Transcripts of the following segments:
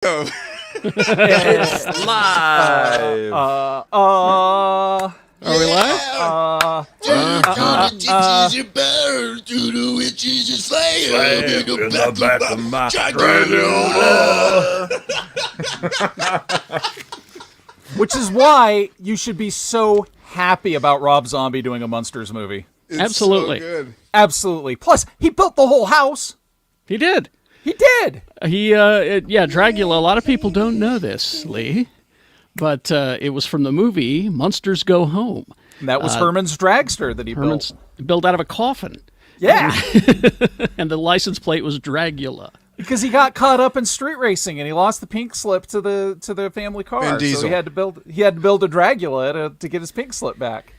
It's live. Are we live? Which is why you should be so happy about Rob Zombie doing a Monsters movie. It's Absolutely. so good. Absolutely. Plus, he built the whole house. He did. He did. Dragula. A lot of people don't know this, Lee, but it was from the movie Monsters Go Home. And that was Herman's dragster that he built out of a coffin. Yeah. And the license plate was Dragula. Because he got caught up in street racing and he lost the pink slip to the family car. Vin Diesel. So he had to build a Dragula to get his pink slip back.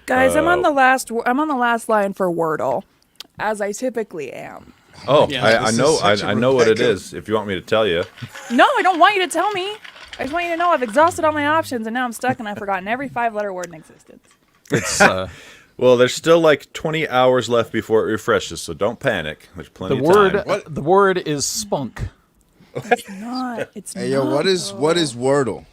Guys, I'm on the last line for Wordle, as I typically am. Oh, Yeah. I know what it is. If you want me to tell you. No, I don't want you to tell me. I just want you to know I've exhausted all my options and now I'm stuck and I've forgotten every 5-letter word in existence. It's Well, there's still like 20 hours left before it refreshes, so don't panic. There's plenty the of time. word. The word is spunk. It's not. It's Hey, not. yo, what is Wordle?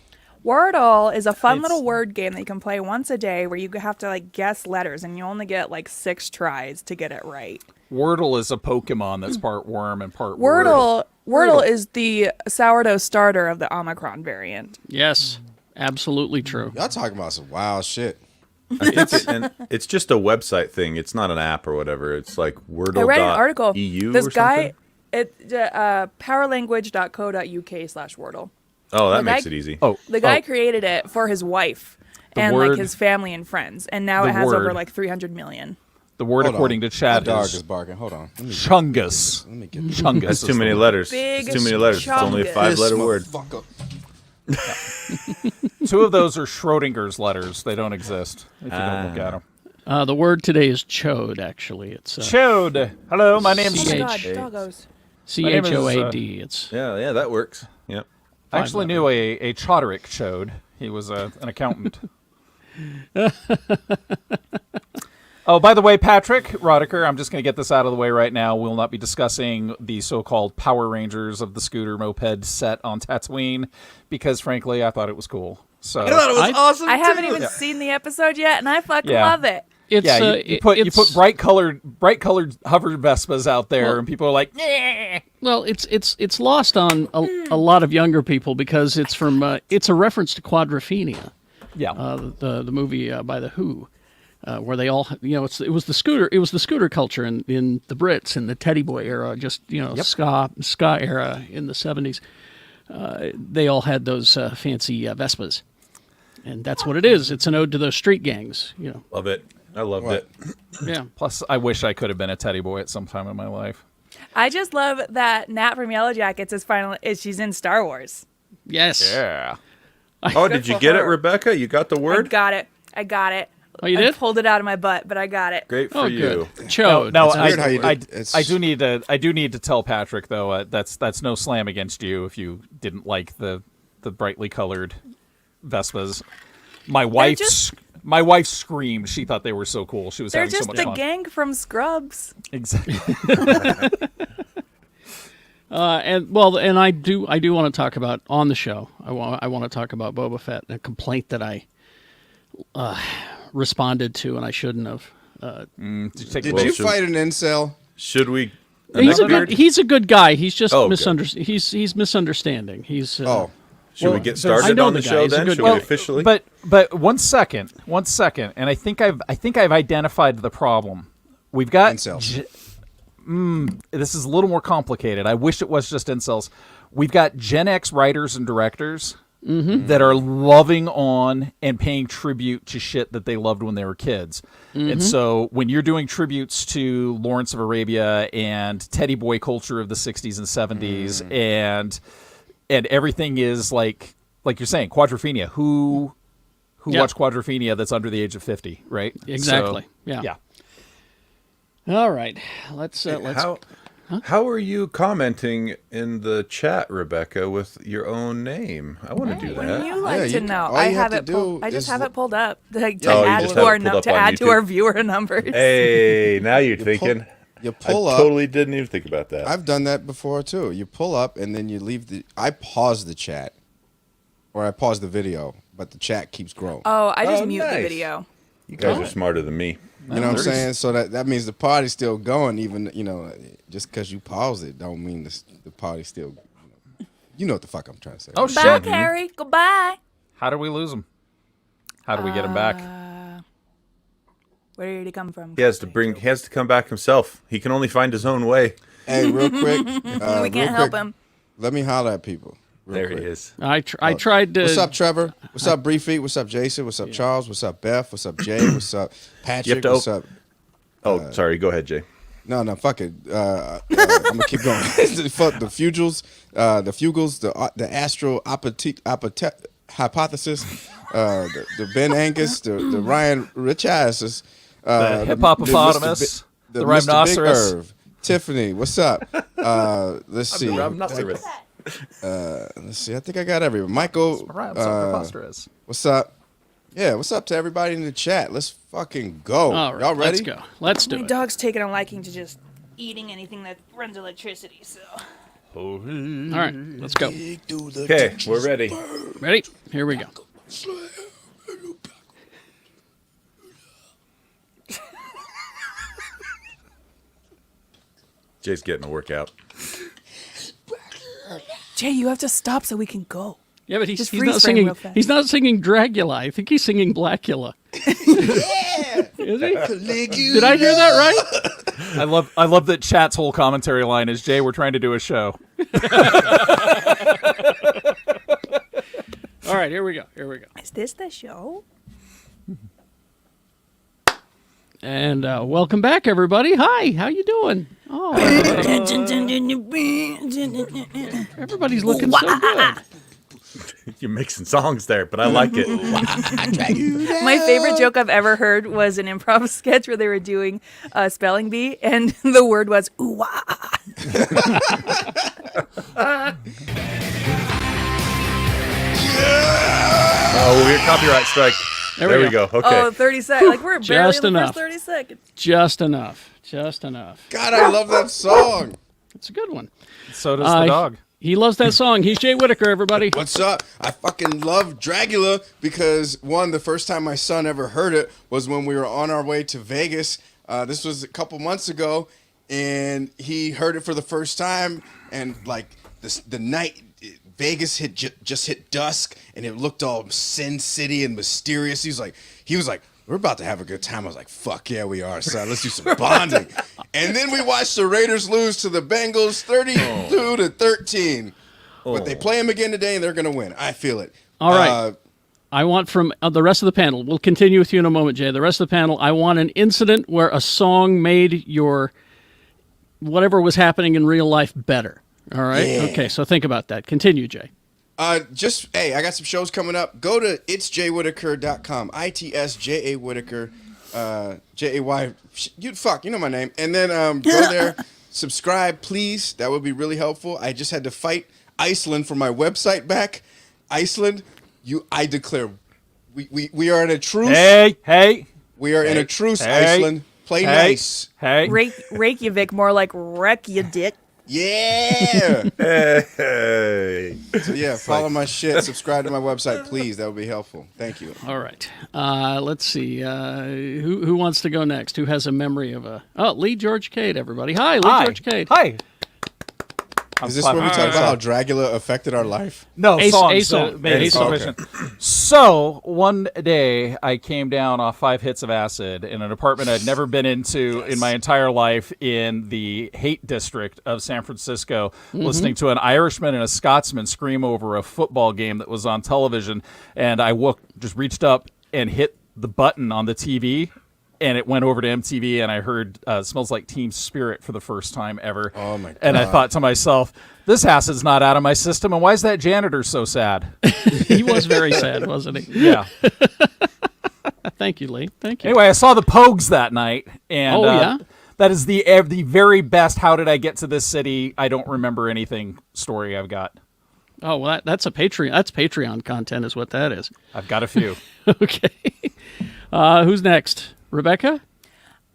Wordle is a fun It's- little word game that you can play once a day where you have to guess letters and you only get 6 tries to get it right. Wordle is a Pokemon that's part worm and part word. Wordle is the sourdough starter of the Omicron variant. Yes, absolutely true. Y'all talking about some wild shit. And it's just a website thing. It's not an app or whatever. It's like Wordle. I read an article. EU This or guy, something? powerlanguage.co.uk/Wordle. Oh, that the makes guy- it easy. The guy created it for his wife and word- his family and friends, and now the it has word- over 300 million. The word Hold according on. to Chad My dog is is barking. Hold on. Chungus. Let me get Chungus. That's is too many the- letters. Big It's too many letters. It's only a chungus. 5-letter word. Motherfucker. Two of those are Schrodinger's letters. They don't exist if you don't look at them. The word today is chode. Actually, it's Chode. Hello, my name's Oh my god, CH. doggos. CHOAD. It's Yeah, that works. Yep. I actually knew a Choderick Chode. He was an accountant. Oh, by the way, Patrick Rodiker, I'm just going to get this out of the way right now. We'll not be discussing the so-called Power Rangers of the scooter moped set on Tatooine because, frankly, I thought it was cool. So I thought it was awesome. I haven't even seen the episode yet, and I fucking love it. it's yeah, you put bright colored hover Vespas out there, and people are like, "Nyeh." Well, it's lost on a lot of younger people because it's from it's a reference to Quadrophenia, Yeah. the movie by the Who, where they all it was the scooter culture in the Brits in the Teddy Boy era, just ska era in the 70s. They all had those fancy Vespas, and that's what it is. It's an ode to those street gangs, Love it. I loved it. Yeah. Plus, I wish I could have been a teddy boy at some time in my life. I just love that Nat from Yellow Jackets she's in Star Wars. Yes. Yeah. Oh, did you for get it, her. Rebecca? You got the word? I got it. Oh, you I did? pulled it out of my butt, but I got it. Great for Oh, you. good. Chode. No, It's weird how you I do need to tell Patrick though. That's no slam against you if you didn't like the brightly colored Vespas. My wife screamed. She thought they were so cool. She was They're having so just much the fun. gang from Scrubs. Exactly. And I do want to talk about on the show. I want to talk about Boba Fett, a complaint that I responded to and I shouldn't have. Did you fight an incel? Should we? He's a good guy. He's just Oh, he's misunderstanding. He's Should we get started I know on the the guy. show He's a then? good Should guy. we officially? But one second, and I think I've identified the problem. We've got Incels. This is a little more complicated. I wish it was just incels. We've got Gen X writers and directors that are loving on and paying tribute to shit that they loved when they were kids. And so when you're doing tributes to Lawrence of Arabia and Teddy Boy culture of the 60s and 70s and everything is like you're saying, Quadrophenia. Who watched Quadrophenia that's under the age of 50, right? Exactly. So, Yeah. All right. Let's How are you commenting in the chat, Rebecca, with your own name? I want to do Wouldn't that. you like to know? all I you have have to it pulled. do I just is have it pulled up to Oh, you add just to have our it pulled up on add to YouTube? our viewer numbers. Hey, now you're thinking. You I pull up. totally didn't even think about that. I've done that before too. You pull up and then you leave I pause the chat, or I pause the video, but the chat keeps growing. Oh, I just Oh, mute the nice. video. You guys are smarter than me. You know what I'm saying? So that means the party's still going, even just because you pause it, don't mean the party's still. You know what the fuck I'm trying to say. Oh, Bye, shit. Carrie. Goodbye. How do we lose him? How do we get him back? Where did he come from? He has to come back himself. He can only find his own way. Hey, real quick. We can't help him. Let me holler at people. There he is. I tried to. What's up, Trevor? What's up, Briefy? What's up, Jason? What's up, Charles? What's up, Beth? What's up, Jay? What's up, Patrick? What's up? Oh, sorry. Go ahead, Jay. No, fuck it. I'm gonna keep going. Fuck the Fugals, the Astro Hypothesis, the Ben Angus, the Ryan Richasses, The hippopotamus, the Mr. Big rhinoceros. Irv. Tiffany, what's up? Let's see. Rhinoceros. Let's see. I think I got everyone. Michael, Preposterous. what's up? Yeah, what's up to everybody in the chat? Let's fucking go. All right, Y'all ready? let's go. Let's do My it. dog's taken a liking to just eating anything that runs electricity, so. All right, let's go. Okay, we're ready. Ready? Here we go. Jay's getting a workout. Jay, you have to stop so we can go. Yeah, but he's Just not freeze frame singing. real fast. He's not singing Dragula. I think he's singing Blackula. Is he? Did I hear that right? I love that chat's whole commentary line is, Jay, we're trying to do a show. All right, here we go. Here we go. Is this the show? And welcome back, everybody. Hi, how you doing? Oh, everybody's looking so good. You're mixing songs there, but I like it. My favorite joke I've ever heard was an improv sketch where they were doing a spelling bee, and the word was ooh wah. Oh, we get copyright strike. There we go. Okay. Oh, 30 seconds. Like, we're barely Just in the enough. first 30 seconds. Just enough. Just enough. God, I love that song. It's a good one. So does the dog. He loves that song. He's Jay Whitaker, everybody. What's up? I fucking love Dragula because, one, the first time my son ever heard it was when we were on our way to Vegas. This was a couple months ago, and he heard it for the first time, and like the night Vegas had just hit dusk, and it looked all Sin City and mysterious. He was like, we're about to have a good time. I was like, fuck yeah, we are, son. Let's do some bonding. And then we watched the Raiders lose to the Bengals 32-13. But they play them again today, and they're going to win. I feel it. All right. I want from the rest of the panel, we'll continue with you in a moment, Jay. The rest of the panel, I want an incident where a song made your whatever was happening in real life better. All right? Yeah. Okay, so think about that. Continue, Jay. I got some shows coming up. Go to itsjaywhitaker.com. ITSJA Whitaker. JAY. You know my name. And then go there, subscribe, please. That would be really helpful. I just had to fight Iceland for my website back. Iceland, I declare, we are in a truce. Hey. We are in a truce, Hey. Iceland. Play nice. Hey. Reykjavik, more like wreck you dick. Yeah. Hey. So yeah, follow my shit. Subscribe to my website, please. That would be helpful. Thank you. All right. Let's see. Who wants to go next? Who has a memory of a... Oh, Lee George Cade, everybody. Hi, Lee George Cade. Hi. Is this where we talk about how Dragula affected our life? No, A songs. song. Bass A song. division. So, one day, I came down off 5 hits of acid in an apartment I'd never been into in my entire life in the Haight District of San Francisco, listening to an Irishman and a Scotsman scream over a football game that was on television. And I just reached up and hit the button on the TV, and it went over to MTV, and I heard Smells Like Teen Spirit for the first time ever. Oh, my God. And I thought to myself, this acid's not out of my system, and why is that janitor so sad? He was very sad, wasn't he? Yeah. Thank you, Lee. Thank you. Anyway, I saw the Pogues that night, and Oh, yeah? that is the very best how did I get to this city, I don't remember anything story I've got. Oh, well, that's a Patreon. That's Patreon content is what that is. I've got a few. Okay. Who's next? Rebecca?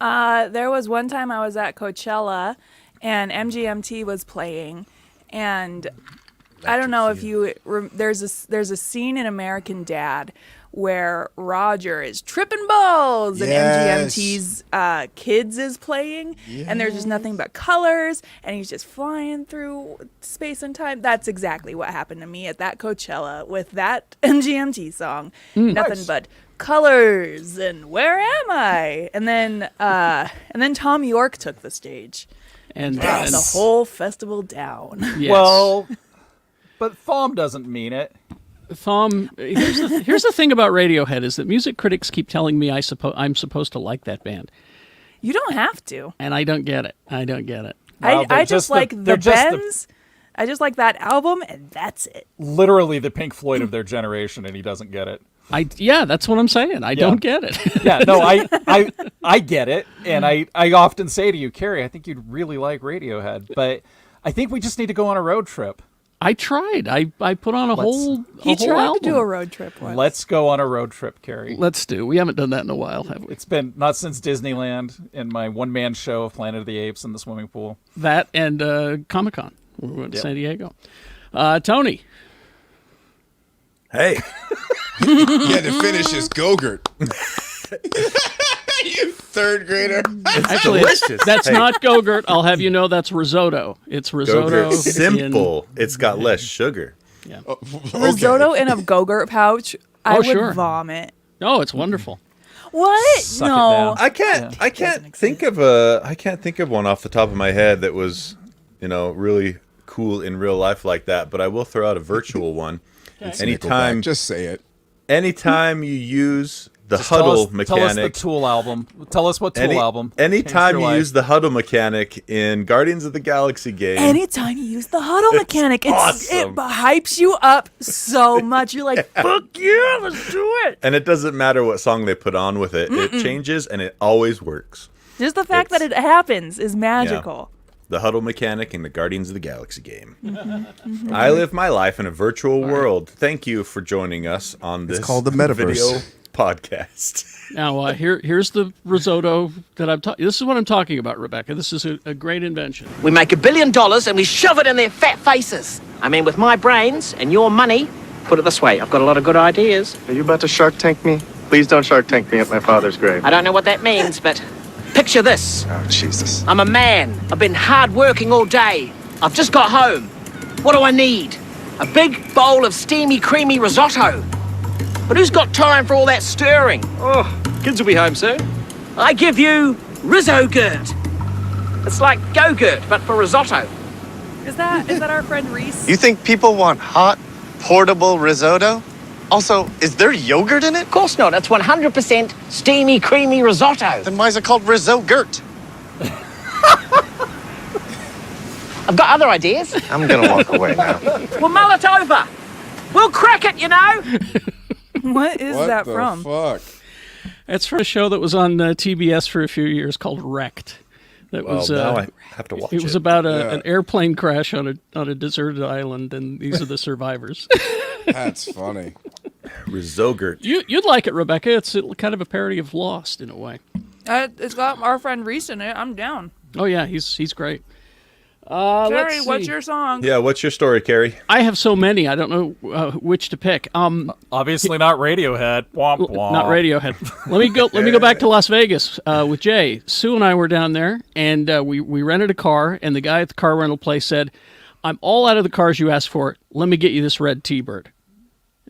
There was one time I was at Coachella, and MGMT was playing, and I don't know if there's a scene in American Dad where Roger is tripping balls and MGMT's Kids is playing, and there's just nothing but colors, and he's just flying through space and time. That's exactly what happened to me at that Coachella with that MGMT song. Nothing but colors and where am I? And then Tom York took the stage And brought the whole festival down. yes. Well, but Thom doesn't mean it. Thom, here's the thing about Radiohead is that music critics keep telling me I'm supposed to like that band, You don't have to. and I don't get it. Well, I just like they're the just Bends. I just like that album, and that's it. literally the Pink Floyd of their generation, and he doesn't get it. That's what I'm saying. I don't get it. Yeah, no, I get it, and I often say to you, Carrie, I think you'd really like Radiohead, but I think we just need to go on a road trip. I tried. I put on a whole He tried album. to do a road trip once. Let's go on a road trip, Carrie. Let's do. We haven't done that in a while, have we? It's been not since Disneyland and my one-man show of Planet of the Apes in the swimming pool. That and Comic-Con. We went to San Diego. Tony. Hey, He had to finish his Go-Gurt. You third grader. Actually, delicious. that's Hey. not Go-Gurt. I'll have you know that's risotto. It's risotto. Go-Gurt simple. It's got less sugar. Risotto in a Go-Gurt pouch, I would sure. vomit. Oh, it's wonderful. What? Suck it No. down. I can't think of one off the top of my head that was, really cool in real life like that, but I will throw out a virtual one. Nickelback, just say it. Anytime you use the Tell huddle us the mechanic, Tool album. Tell us what Tool album. anytime changed you your life. use the huddle mechanic in Guardians of the Galaxy game, Anytime you use the huddle mechanic, it awesome. hypes you up so much. You're like, fuck yeah, let's do it. and it doesn't matter what song they put on with it, it changes and it always works. Just the fact that it happens is magical. The huddle mechanic in the Guardians of the Galaxy game. I live my life in a virtual world. Thank you for joining us on this called the metaverse. video podcast. Now, here's the risotto that I'm talking. This is what I'm talking about, Rebecca. This is a great invention. We make $1 billion and we shove it in their fat faces. I mean, with my brains and your money, put it this way, I've got a lot of good ideas. Are you about to Shark Tank me? Please don't Shark Tank me at my father's grave. I don't know what that means, but picture this. Oh, Jesus. I'm a man. I've been hard working all day. I've just got home. What do I need? A big bowl of steamy, creamy risotto. But who's got time for all that stirring? Oh, kids will be home soon. I give you Rizzo-Gurt. It's like Go-Gurt, but for risotto. Is that our friend Reese? You think people want hot, portable risotto? Also, is there yogurt in it? Of course not. It's 100% steamy, creamy risotto. Then why is it called Rizzo-Gurt? I've got other ideas. I'm gonna walk away now. We'll mull it over. We'll crack it, you know. What is What that the from? fuck? It's for a show that was on TBS for a few years called Wrecked. That was now I have to watch it. it was about an airplane crash on a deserted island, and these are the survivors. That's funny. Rizogurt. You'd like it, Rebecca. It's kind of a parody of Lost in a way. It's got our friend Reese in it. I'm down. Oh yeah, he's great. Carrie, let's what's see. your song? Yeah, what's your story, Carrie? I have so many. I don't know which to pick. Obviously not Radiohead. Womp womp. Not Radiohead. Let me go back to Las Vegas with Jay. Sue and I were down there, and we rented a car. And the guy at the car rental place said, "I'm all out of the cars you asked for. Let me get you this red T-Bird."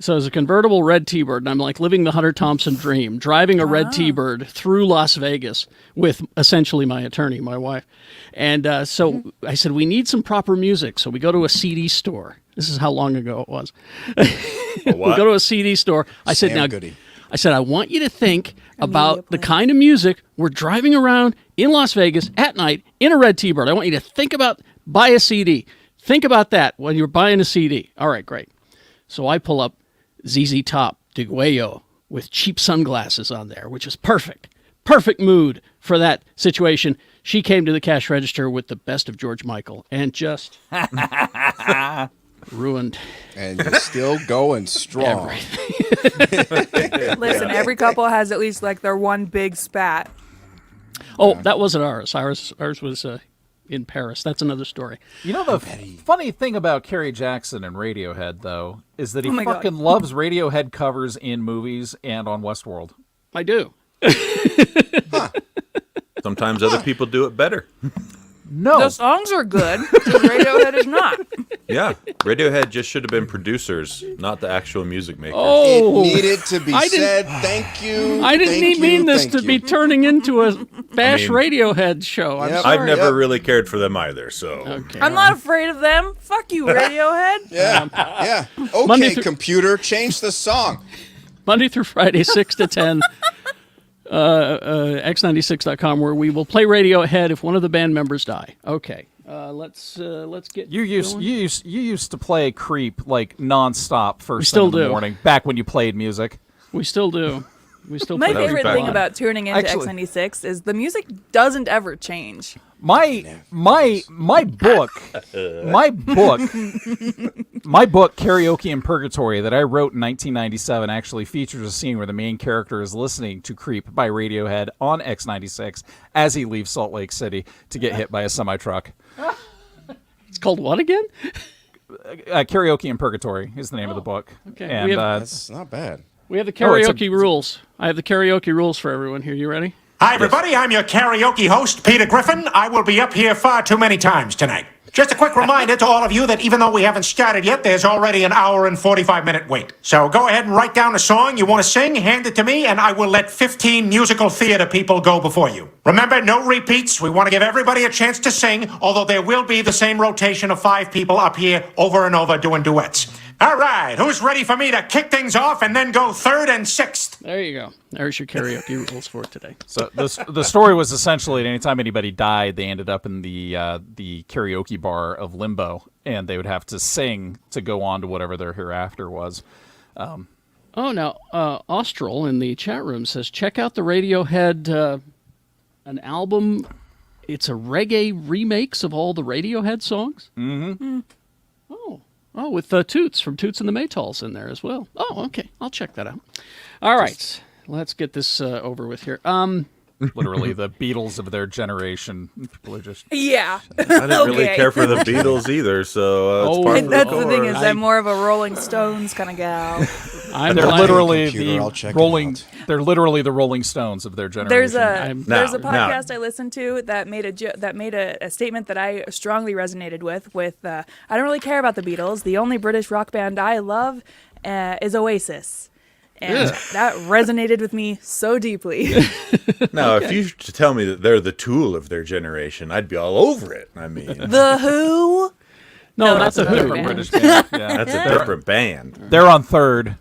So it's a convertible red T-Bird, and I'm like living the Hunter Thompson dream, driving a red T-Bird through Las Vegas with essentially my attorney, my wife. And so I said, we need some proper music. So we go to a CD store. This is how long ago it was. We go to a CD store. I said, Sam now, Goody. I said, I want you to think about the kind of music we're driving around in Las Vegas at night in a red T-Bird. I want you to think about, buy a CD. Think about that when you're buying a CD. All right, great. So I pull up ZZ Top, De Guayo, with cheap sunglasses on there, which is perfect. Perfect mood for that situation. She came to the cash register with the best of George Michael and just ruined. And you're still going strong. Listen, every couple has at least like their one big spat. Oh, that wasn't ours. Ours was in Paris. That's another story. You know, the funny thing about Kerry Jackson and Radiohead, though, is that he my God. fucking loves Radiohead covers in movies and on Westworld. I do. Sometimes other people do it better. No. The songs are good. Radiohead is not. Yeah, Radiohead just should have been producers, not the actual music makers. Oh, It needed to be I didn't- said. Thank you. I didn't thank mean you, this thank to you. be turning into a Bash I mean- Radiohead show. I'm Yep. sorry. I've never Yep. really cared for them either, so. Okay. I'm not afraid of them. Fuck you, Radiohead. Yeah, yeah. Monday Okay, through- computer, change the song. Monday through Friday, 6 to 10, x96.com, where we will play Radiohead if one of the band members die. Okay, let's get You used going. you used to play Creep like nonstop first still thing in the do. morning. Back when you played music. We still do. We still My play That was favorite back thing then. about tuning into Actually- X96 is the music doesn't ever change. My book Karaoke in Purgatory that I wrote in 1997 actually features a scene where the main character is listening to Creep by Radiohead on X96 as he leaves Salt Lake City to get hit by a semi-truck. It's called what again? Karaoke in Purgatory is the name of the book. okay. And We have- That's not bad. We have the Oh, it's a- karaoke rules. I have the karaoke rules for everyone here. You ready? Hi, everybody. I'm your karaoke host, Peter Griffin. I will be up here far too many times tonight. Just a quick reminder to all of you that even though we haven't started yet, there's already an hour and 45-minute wait. So go ahead and write down a song you want to sing, hand it to me, and I will let 15 musical theater people go before you. Remember, no repeats. We want to give everybody a chance to sing, although there will be the same rotation of 5 people up here over and over doing duets. All right, who's ready for me to kick things off and then go 3rd and 6th? There you go. There's your karaoke rules for today. so the story was essentially that anytime anybody died, they ended up in the karaoke bar of Limbo, and they would have to sing to go on to whatever their hereafter was. Oh, now, Austral in the chat room says, check out the Radiohead, an album. It's a reggae remakes of all the Radiohead songs. Mm-hmm. Oh, with Toots from Toots and the Maytals in there as well. Oh, okay. I'll check that out. All right. Let's get this over with here. Literally the Beatles of their generation. People are just Yeah. I didn't really Okay. care for the Beatles either, so it's Oh, part And of that's the the thing is, course. I'm more of a Rolling Stones kind of gal. I'm they're glad- literally computer, I'll the check it Rolling. out. They're literally the Rolling Stones of their generation. There's Now- a podcast I listened to that made a statement that I strongly resonated with. I don't really care about the Beatles. The only British rock band I love is Oasis. And that resonated with me so deeply. Now, if you were to tell me that they're the Tool of their generation, I'd be all over it. I mean, The Who? No, that's that's a another Who. band. British band. Yeah. that's a different band. They're on third.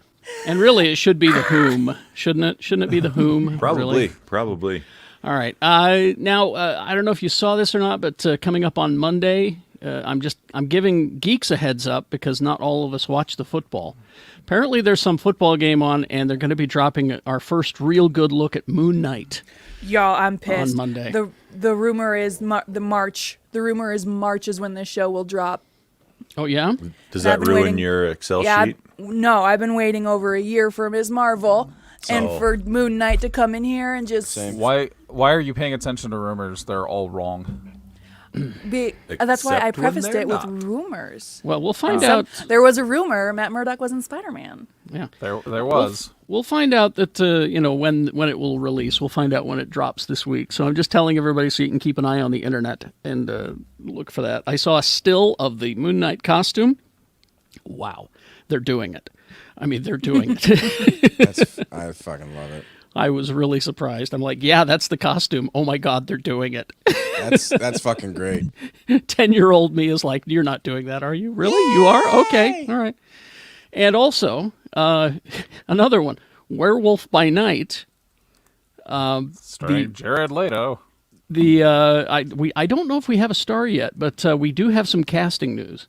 And really, it should be the Whom, shouldn't it? Shouldn't it be the Whom? Probably, Really? probably. All right. Now, I don't know if you saw this or not, but coming up on Monday, I'm giving geeks a heads up because not all of us watch the football. Apparently, there's some football game on, and they're going to be dropping our first real good look at Moon Knight. Y'all, I'm pissed. On Monday. The rumor is March. The rumor is March is when this show will drop. Oh yeah. Does I've that been ruin waiting- your Excel Yeah, sheet? no, I've been waiting over a year for Ms. Marvel and So- for Moon Knight to come in here and just Why are you paying attention to rumors? They're all wrong. be. That's why I Except when prefaced they're it with not. rumors. Well, we'll find out. There was a rumor Matt Murdock was in Spider-Man. Yeah. There was. We'll find out that when it will release. We'll find out when it drops this week. So I'm just telling everybody so you can keep an eye on the internet and look for that. I saw a still of the Moon Knight costume. Wow, they're doing it. I mean, they're doing it. I fucking love it. I was really surprised. I'm like, yeah, that's the costume. Oh my God, they're doing it. That's fucking great. 10-year-old me is like, you're not doing that, are you? Really? You are? Okay. All right. And also, another one, Werewolf by Night. Starring Jared Leto. I don't know if we have a star yet, but we do have some casting news.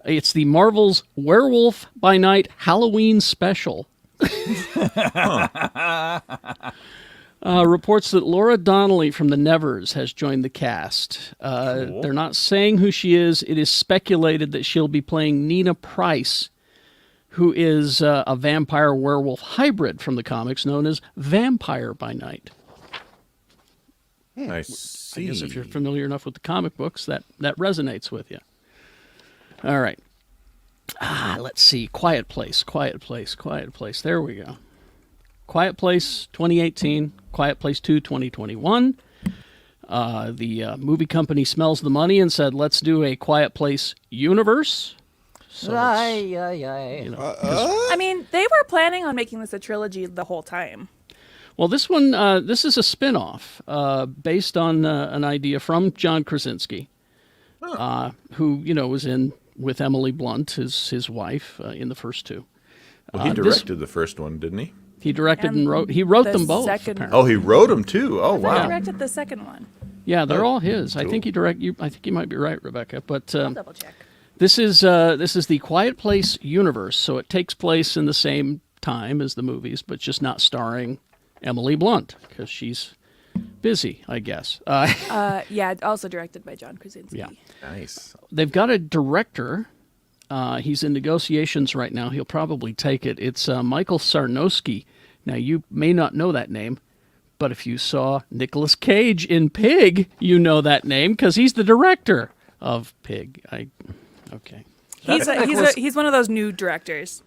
It's the Marvel's Werewolf by Night Halloween special. Reports that Laura Donnelly from the Nevers has joined the cast. They're not saying who she is. It is speculated that she'll be playing Nina Price, who is a vampire werewolf hybrid from the comics known as Vampire by Night. I see. I guess if you're familiar enough with the comic books, that resonates with you. All right. Let's see. Quiet Place. There we go. Quiet Place 2018. Quiet Place 2 2021. The movie company smells the money and said, let's do a Quiet Place universe. So I mean, they were planning on making this a trilogy the whole time. well, this one, this is a spin-off based on an idea from John Krasinski, who, was in with Emily Blunt, his wife, in the first two. Well, he directed the first one, didn't he? He directed and wrote. He wrote them both. Second, Oh, he wrote them too. Oh, I wow. directed the second one. Yeah, they're all his. Cool. I think he directed. I think you might be right, Rebecca. But I'll double check. this is the Quiet Place universe, so it takes place in the same time as the movies, but just not starring Emily Blunt because she's busy, I guess. Yeah, also directed by John Krasinski. Yeah. Nice. They've got a director. He's in negotiations right now. He'll probably take it. It's Michael Sarnowski. Now, you may not know that name, but if you saw Nicolas Cage in Pig, you know that name because he's the director of Pig. Okay. He's one of those new directors.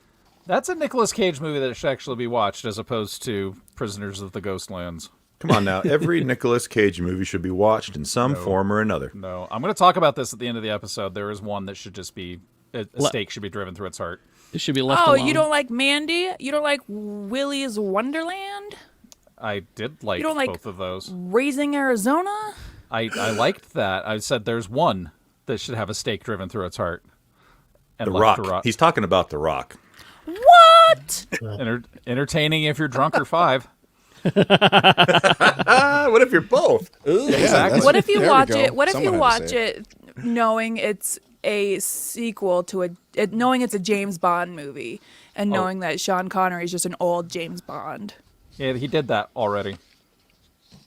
That's a Nicolas Cage movie that should actually be watched as opposed to Prisoners of the Ghostlands. Come on now. Every Nicolas Cage movie should be watched in some form or another. No, I'm going to talk about this at the end of the episode. There is one that should just be, a stake should be driven through its heart. It should be left alone. You don't like Mandy? You don't like Willy's Wonderland? I did like, You don't like both of those. Raising Arizona? I liked that. I said there's one that should have a stake driven through its heart. And The left Rock. to rot. He's talking about The Rock. What? Entertaining if you're drunk or 5. What if you're both? Ooh. Exactly. What if you There we watch go. it? What if Someone you had to watch say it knowing it's a sequel to knowing it's a James Bond movie and knowing that Sean Connery is just an old James Bond? Yeah, he did that already.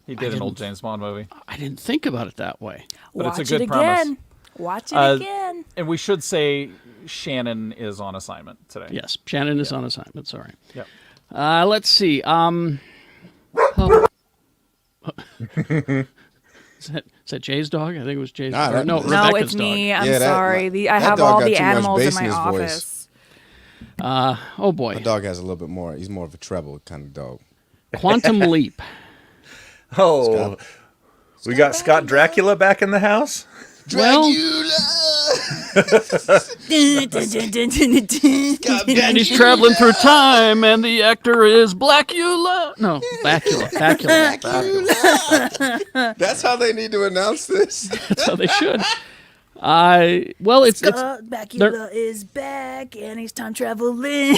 He did an old James Bond movie. I didn't think about it that way. But Watch it's a good it again. premise. Watch it again. And we should say Shannon is on assignment today. Yes, Shannon is on assignment. Sorry. Yep. Let's see. Is that Jay's dog? I think it was Jay's Nah, dog. No, no, No, Rebecca's it's me. dog. I'm Yeah, sorry. I that have dog all got the too much animals bass in in my his voice. office. Oh boy. My dog has a little bit more. He's more of a treble kind of dog. Quantum Leap. Oh. We got Scott Dracula back in the house? Well, and he's traveling through time, and the actor is Blackula. No, Bacula. That's how they need to announce this. That's how they should. Well, it's Bakula is back and he's time traveling,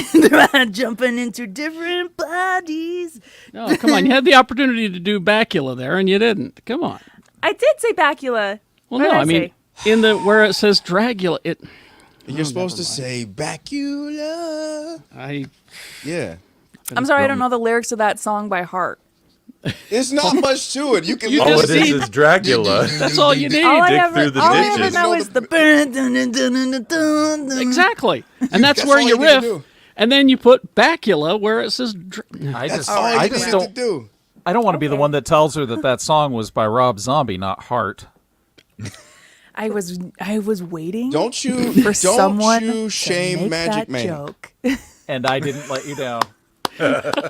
jumping into different bodies. no, come on. You had the opportunity to do Bacula there, and you didn't. Come on. I did say Bakula. Well, What no, did I mean say? in the where it says Dragula, You're supposed to say Bacula. Yeah. I'm sorry, I don't know the lyrics to that song by heart. It's not much to it. You can You look All just it see- is Dracula. That's all you need. All I dig ever, through the all I ever ditches. know is the Exactly, and that's where all you you need to riff, do. and then you put Bacula where it says. I That's just, all I you just need don't. to do. I don't want to be the one that tells her that song was by Rob Zombie, not Heart. I was waiting Don't you for someone you to shame make Magic that Man. joke. And I didn't let you down.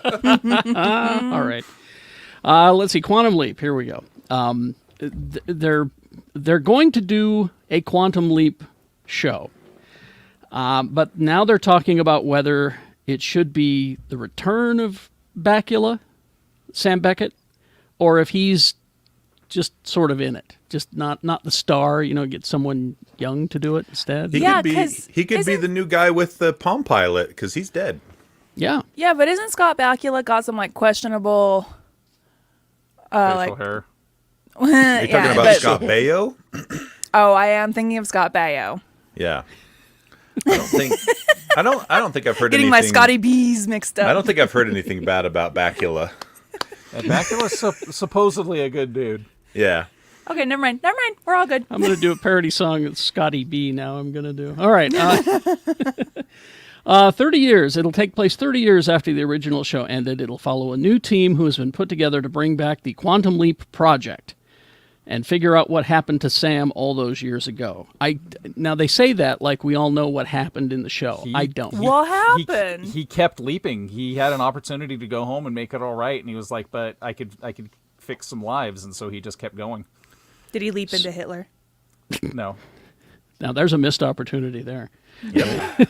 All right, let's see. Quantum Leap. Here we go. They're going to do a Quantum Leap show, but now they're talking about whether it should be the return of Bacula, Sam Beckett, or if he's just sort of in it, just not the star. Get someone young to do it instead. He Yeah, could be 'cause he could be isn't- the new guy with the Palm Pilot because he's dead. Yeah. Yeah, but isn't Scott Bakula got some questionable? Facial hair. Are you talking about Scott Baio? Oh, I am thinking of Scott Baio. Yeah. I don't think I don't think I've heard Getting anything. my Scotty B's mixed up. I don't think I've heard anything bad about Bacula. And Bacula's supposedly a good dude. Yeah. Okay, never mind. We're all good. I'm going to do a parody song with Scotty B now. I'm going to do. All right. 30 years. It'll take place 30 years after the original show ended. It'll follow a new team who has been put together to bring back the Quantum Leap project. and figure out what happened to Sam all those years ago. Now they say that like we all know what happened in the show. I don't. What happened? He kept leaping. He had an opportunity to go home and make it all right, and he was like, "But I could fix some lives," and so he just kept going. Did he leap into Hitler? No. Now there's a missed opportunity there. Yep.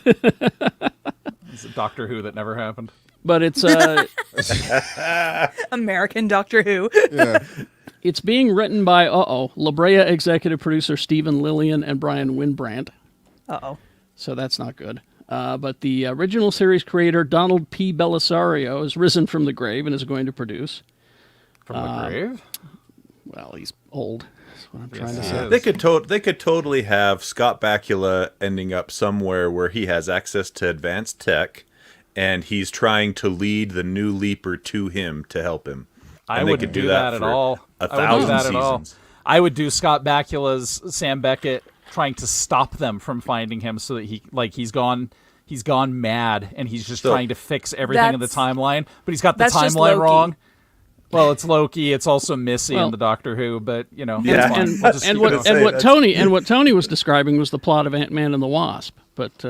It's a Doctor Who that never happened. But it's American Doctor Who. Yeah. it's being written by La Brea executive producer Stephen Lillian and Brian Winbrandt. So that's not good. But the original series creator Donald P. Belisario has risen from the grave and is going to produce. From the grave? Well, he's old. That's what I'm trying to say. Yes. They could totally have Scott Bakula ending up somewhere where he has access to advanced tech, and he's trying to lead the new leaper to him to help him. I And they wouldn't could do that at for all. 1,000 seasons. I would do Scott Bakula's Sam Beckett trying to stop them from finding him, so that he's gone mad and he's just trying to fix everything in the timeline, but he's got the timeline wrong. Well, it's Loki. It's also Missy in the Doctor Who, but Yeah. And what Tony was describing was the plot of Ant-Man and the Wasp. But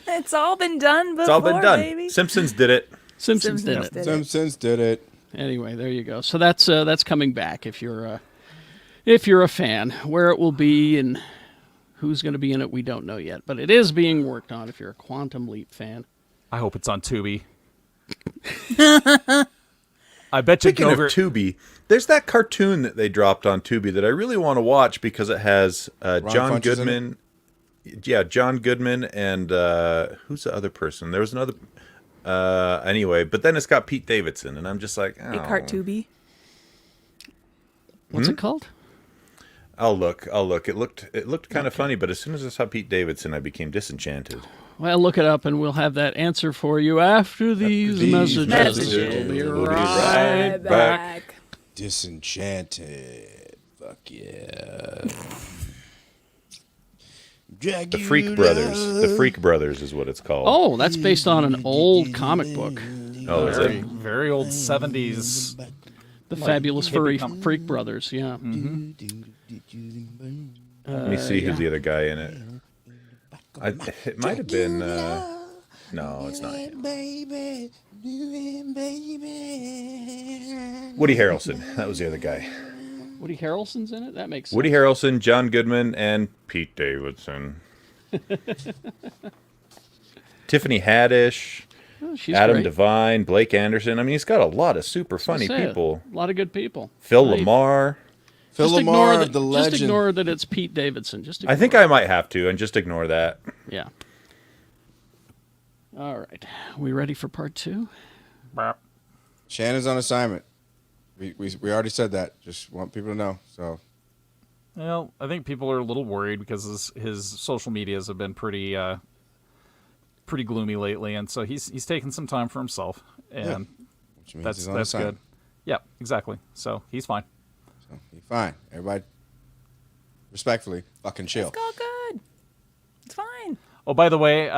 It's all been done before, It's all been done. baby. Simpsons did it. Simpsons did it. Simpsons did it. Anyway, there you go. So that's coming back if you're a fan. Where it will be and who's going to be in it, we don't know yet. But it is being worked on if you're a Quantum Leap fan. I hope it's on Tubi. I bet you Speaking of Tubi, there's that cartoon that they dropped on Tubi that I really want to watch because it has John Funches in Goodman. Yeah, John Goodman and who's the other person? There was another. Anyway, but then it's got Pete Davidson, and I'm just like, oh. A Cartubi. What's it called? I'll look. It looked kind of funny, but as soon as I saw Pete Davidson, I became disenchanted. Well, look it up, and we'll have that answer for you after these messages. We'll be right back. Disenchanted. Fuck yeah. The Freak Brothers. The Freak Brothers is what it's called. Oh, that's based on an old comic book. Oh, is it? Very old 70s. The Fabulous Furry Freak Brothers, yeah. Mm-hmm. Let me see who's the other guy in it. It might have been. No, it's not him. Woody Harrelson. That was the other guy. Woody Harrelson's in it? That makes sense. Woody Harrelson, John Goodman, and Pete Davidson. Tiffany Haddish, Adam great. Devine, Blake Anderson. I mean, he's got a lot of super funny people. A lot of good people. Phil Lamar. Phil Lamar, the legend. Just ignore that it's Pete Davidson. I think I might have to, and just ignore that. Yeah. All right. We ready for part 2? Shannon's on assignment. We already said that. Just want people to know. So, Well, I think people are a little worried because his social medias have been pretty gloomy lately, and so he's taken some time for himself, and which means that's he's on assignment. good. Yeah, exactly. So he's fine. So he's fine. Everybody, respectfully, fucking chill. It's all good. It's fine. Oh, by the way,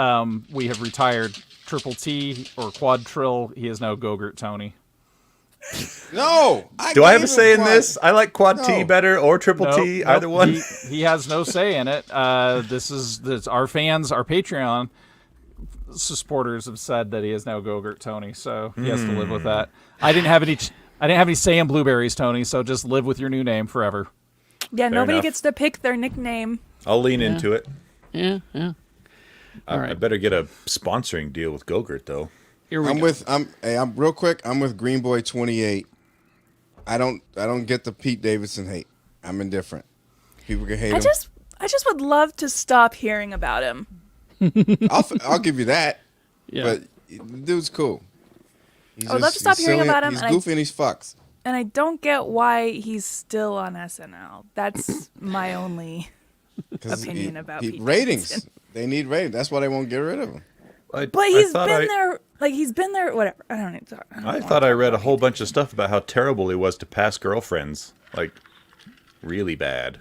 we have retired Triple T or Quad Trill. He is now Gogurt Tony. No. Do I have a say in this? I like Quad T better or Triple T, either one. He has no say in it. This our fans, our Patreon supporters have said that he is now Gogurt Tony, so he has to live with that. I didn't have any say in Blueberries, Tony, so just live with your new name forever. Yeah, nobody enough. gets to pick their nickname. I'll lean into it. Yeah. All right. I better get a sponsoring deal with Gogurt, though. Here we go. I'm real quick. I'm with Green Boy 28. I don't get the Pete Davidson hate. I'm indifferent. People can hate him. I just would love to stop hearing about him. I'll give you that. Yeah. But the dude's cool. I would love to stop hearing about him. He's goofy and he's fucks. And I don't get why he's still on SNL. That's my only opinion about Pete ratings. Davidson. They need ratings. That's why they won't get rid of him. But he's been there. Like, he's been there. Whatever. I don't know. I thought I read a whole bunch of stuff about how terrible he was to past girlfriends. Like, really bad.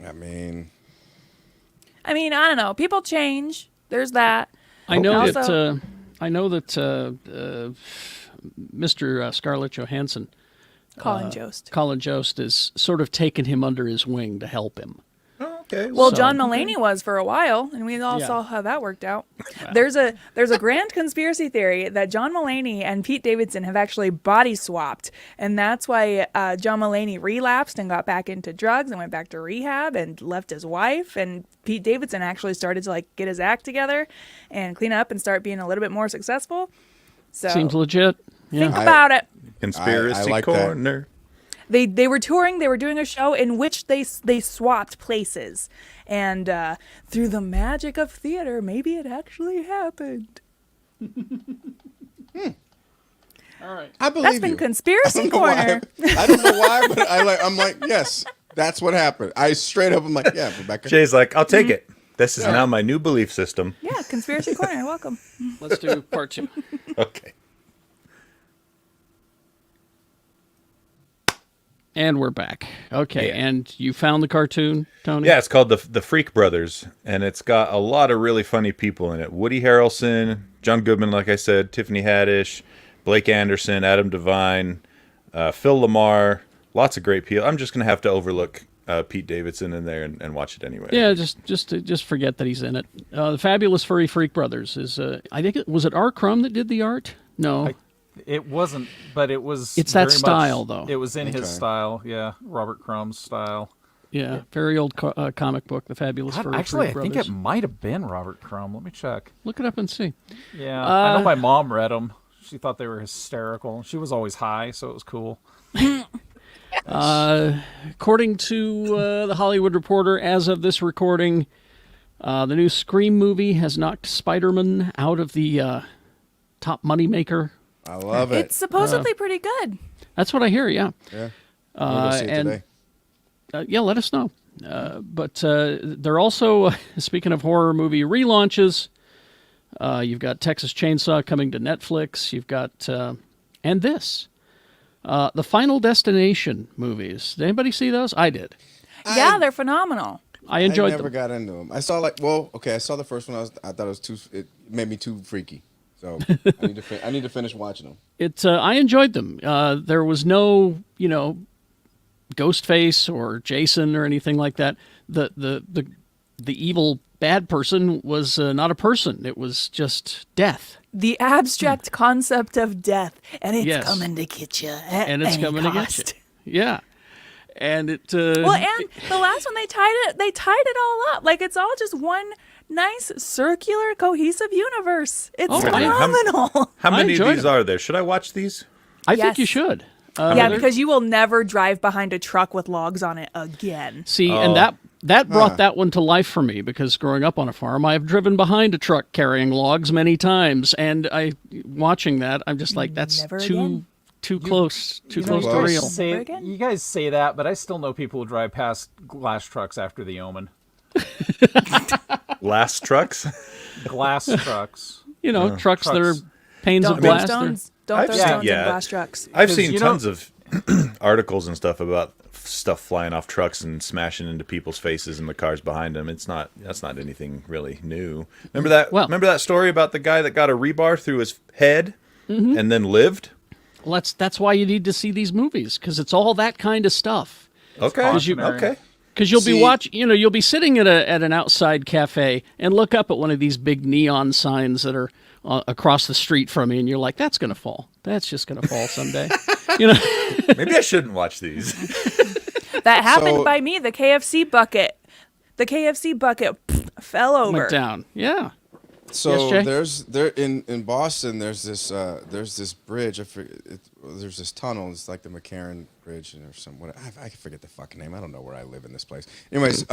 I mean, I don't know. People change. There's that. I know Also- that Mr. Scarlett Johansson Colin Jost. Colin Jost is sort of taken him under his wing to help him. Oh, okay. Well, So- John Mulaney was for a while, and we all Yeah. saw how that worked out. There's a grand conspiracy theory that John Mulaney and Pete Davidson have actually body swapped, and that's why John Mulaney relapsed and got back into drugs and went back to rehab and left his wife, and Pete Davidson actually started to like get his act together and clean up and start being a little bit more successful. So Seems legit. Yeah. think about it. Conspiracy I like that. corner. They were touring. They were doing a show in which they swapped places, and through the magic of theater, maybe it actually happened. All right. I believe That's been you. Conspiracy Corner. I don't know why, but I'm like, yes, that's what happened. I straight up, I'm like, yeah, Rebecca. Jay's like, I'll take it. This is now my new belief system. Yeah, Conspiracy Corner. Welcome. Let's do part 2. Okay. And we're back. Okay, Yeah. and you found the cartoon, Tony? Yeah, it's called the Freak Brothers, and it's got a lot of really funny people in it. Woody Harrelson, John Goodman, like I said, Tiffany Haddish, Blake Anderson, Adam Devine, Phil Lamar, lots of great people. I'm just gonna have to overlook Pete Davidson in there and watch it anyway. Yeah, just forget that he's in it. The Fabulous Furry Freak Brothers is, I think, was it R. Crumb that did the art? No. It wasn't, but it was. It's that very style, much, though. It was in his style, yeah. Robert Crumb's style. Yeah, very old comic book, The Fabulous Furry Actually, Freak I think Brothers. it might have been Robert Crumb. Let me check. Look it up and see. Yeah, I know my mom read them. She thought they were hysterical. She was always high, so it was cool. According to The Hollywood Reporter, as of this recording, the new Scream movie has knocked Spider-Man out of the top moneymaker. I love it. It's supposedly pretty good. That's what I hear, yeah. Yeah. We'll go see it and today. Yeah, let us know. But they're also, speaking of horror movie relaunches, you've got Texas Chainsaw coming to Netflix. You've got, and this, the Final Destination movies. Did anybody see those? I did. Yeah, they're phenomenal. I enjoyed I never them. got into them. I saw I saw the first one. I thought it was too. It made me too freaky. So I need to finish watching them. I enjoyed them. There was no, Ghostface or Jason or anything like that. The evil bad person was not a person. It was just death. The abstract concept of death, and it's Yes. coming to get you at And it's any coming cost. to get you. Yeah. And it. Well, and the last one they tied it all up. Like it's all just one nice circular cohesive universe. It's Oh, phenomenal. How I many of enjoyed these them. are there? Should I watch these? I think Yes. you should. Yeah, there- because you will never drive behind a truck with logs on it again. See, and that brought that one to life for me because growing up on a farm, I have driven behind a truck carrying logs many times, and watching that, I'm just like, that's Never too again. too close You to guys real. say- again? you guys say that, but I still know people who drive past glass trucks after the Omen. Last trucks? Glass trucks. Trucks that are Trucks. panes Don't of throw glass. stones. Don't I've throw seen- stones yeah. in glass trucks. I've 'Cause, seen you know- tons of articles and stuff about stuff flying off trucks and smashing into people's faces and the cars behind them. That's not anything really new. Remember that story about the guy that got a rebar through his head and then lived? Well, that's why you need to see these movies because it's all that kind of stuff. Okay. cautionary. Okay. Because you'll be See- watching, you'll be sitting at an outside cafe and look up at one of these big neon signs that are across the street from you, and you're like, "That's gonna fall. That's just gonna fall someday." Maybe I shouldn't watch these. That happened So- by me. The KFC bucket fell over. Went down. Yeah. So Jay? there in Boston. There's this bridge. I forget, there's this tunnel. It's like the McCarran Bridge or something. I forget the fucking name. I don't know where I live in this place. Anyways,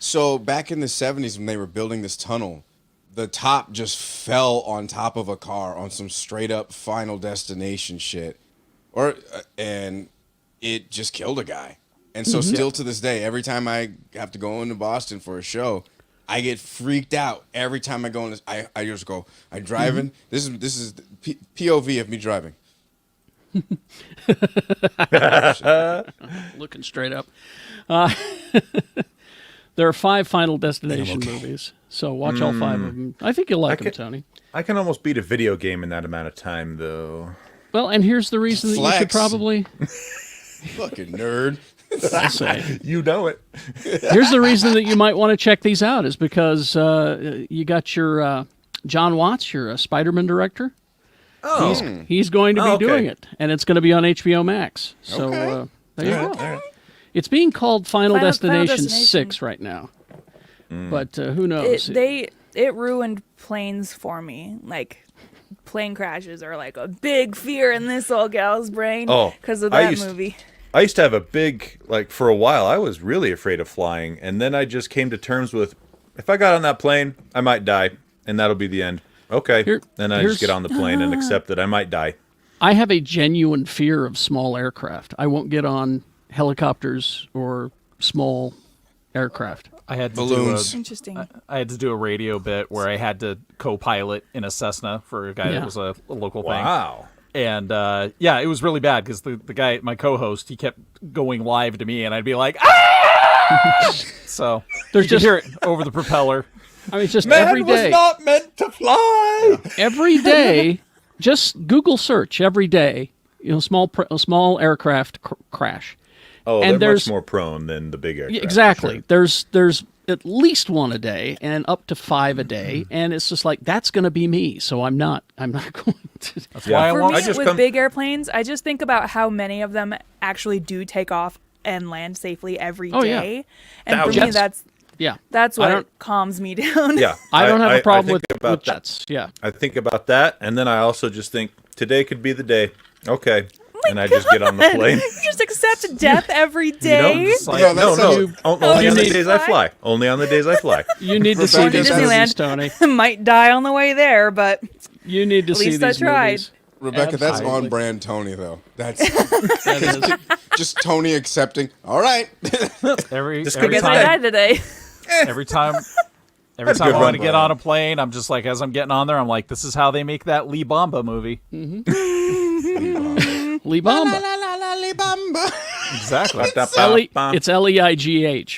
so back in the 70s when they were building this tunnel, the top just fell on top of a car on some straight up Final Destination shit, and it just killed a guy. And so still to this day, every time I have to go into Boston for a show, I get freaked out every time I go in this. I just go. I driving. This is the POV of me driving. Looking straight up. There are 5 Final Destination movies, so watch all 5 of them. I think you'll like them, Tony. I can almost beat a video game in that amount of time, though. Well, and here's the reason that you should Flex. probably. Fucking nerd. I'll say. You know it. Here's the reason that you might want to check these out is because you got your John Watts, your Spider-Man director. Oh. He's going to be okay. doing it, and it's going to be on HBO Max. So Okay. there you go. It's being called Final Final Destination Destination. 6 right now. But who knows? It ruined planes for me. Like, plane crashes are like a big fear in this old gal's brain because of that movie. I used to have a big, like, for a while, I was really afraid of flying. And then I just came to terms with, if I got on that plane, I might die. And that'll be the end. Okay. Then I just get on the plane and accept that I might die. I have a genuine fear of small aircraft. I won't get on helicopters or small aircraft. I had to Balloons. Interesting. I had to do a radio bit where I had to co-pilot in a Cessna for a guy that was a local thing. Wow. And it was really bad because the guy, my co-host, he kept going live to me, and I'd be like, ah! So There's you could just- hear it over the propeller. I mean, it's just Man every day. was not meant to fly. Every day, just Google search every day. Small aircraft crash. Oh, And they're there's- much more prone than the big aircraft. for Exactly. sure. There's at least one a day and up to 5 a day, and it's just like that's going to be me. So I'm not going to. That's why I For want. me, I just with come- big airplanes, I just think about how many of them actually do take off and land safely every Oh, yeah. day. And for me, Thousands. that's I what don't- calms me down. Yeah. I don't have a problem think with about that. jets. Yeah. I think about that, and then I also just think today could be the day. Okay, and I just get on the plane. You just accept death every day. just like- No, No, that's no, you- only you on the need- days I fly. Only on the days I fly. You need to see Rebecca, these that's- movies, Tony. Might die on the way there, but You need to At see least I these tried. movies. Rebecca, that's Absolutely. on brand Tony though. That's That is. just Tony accepting. All right. every Just I every guess I time, died today. every time I good want run, to get Brian. on a plane, I'm just like, as I'm getting on there, I'm like, this is how they make that Lee Bomba movie. Lee Bomba. Exactly. It's Leigh,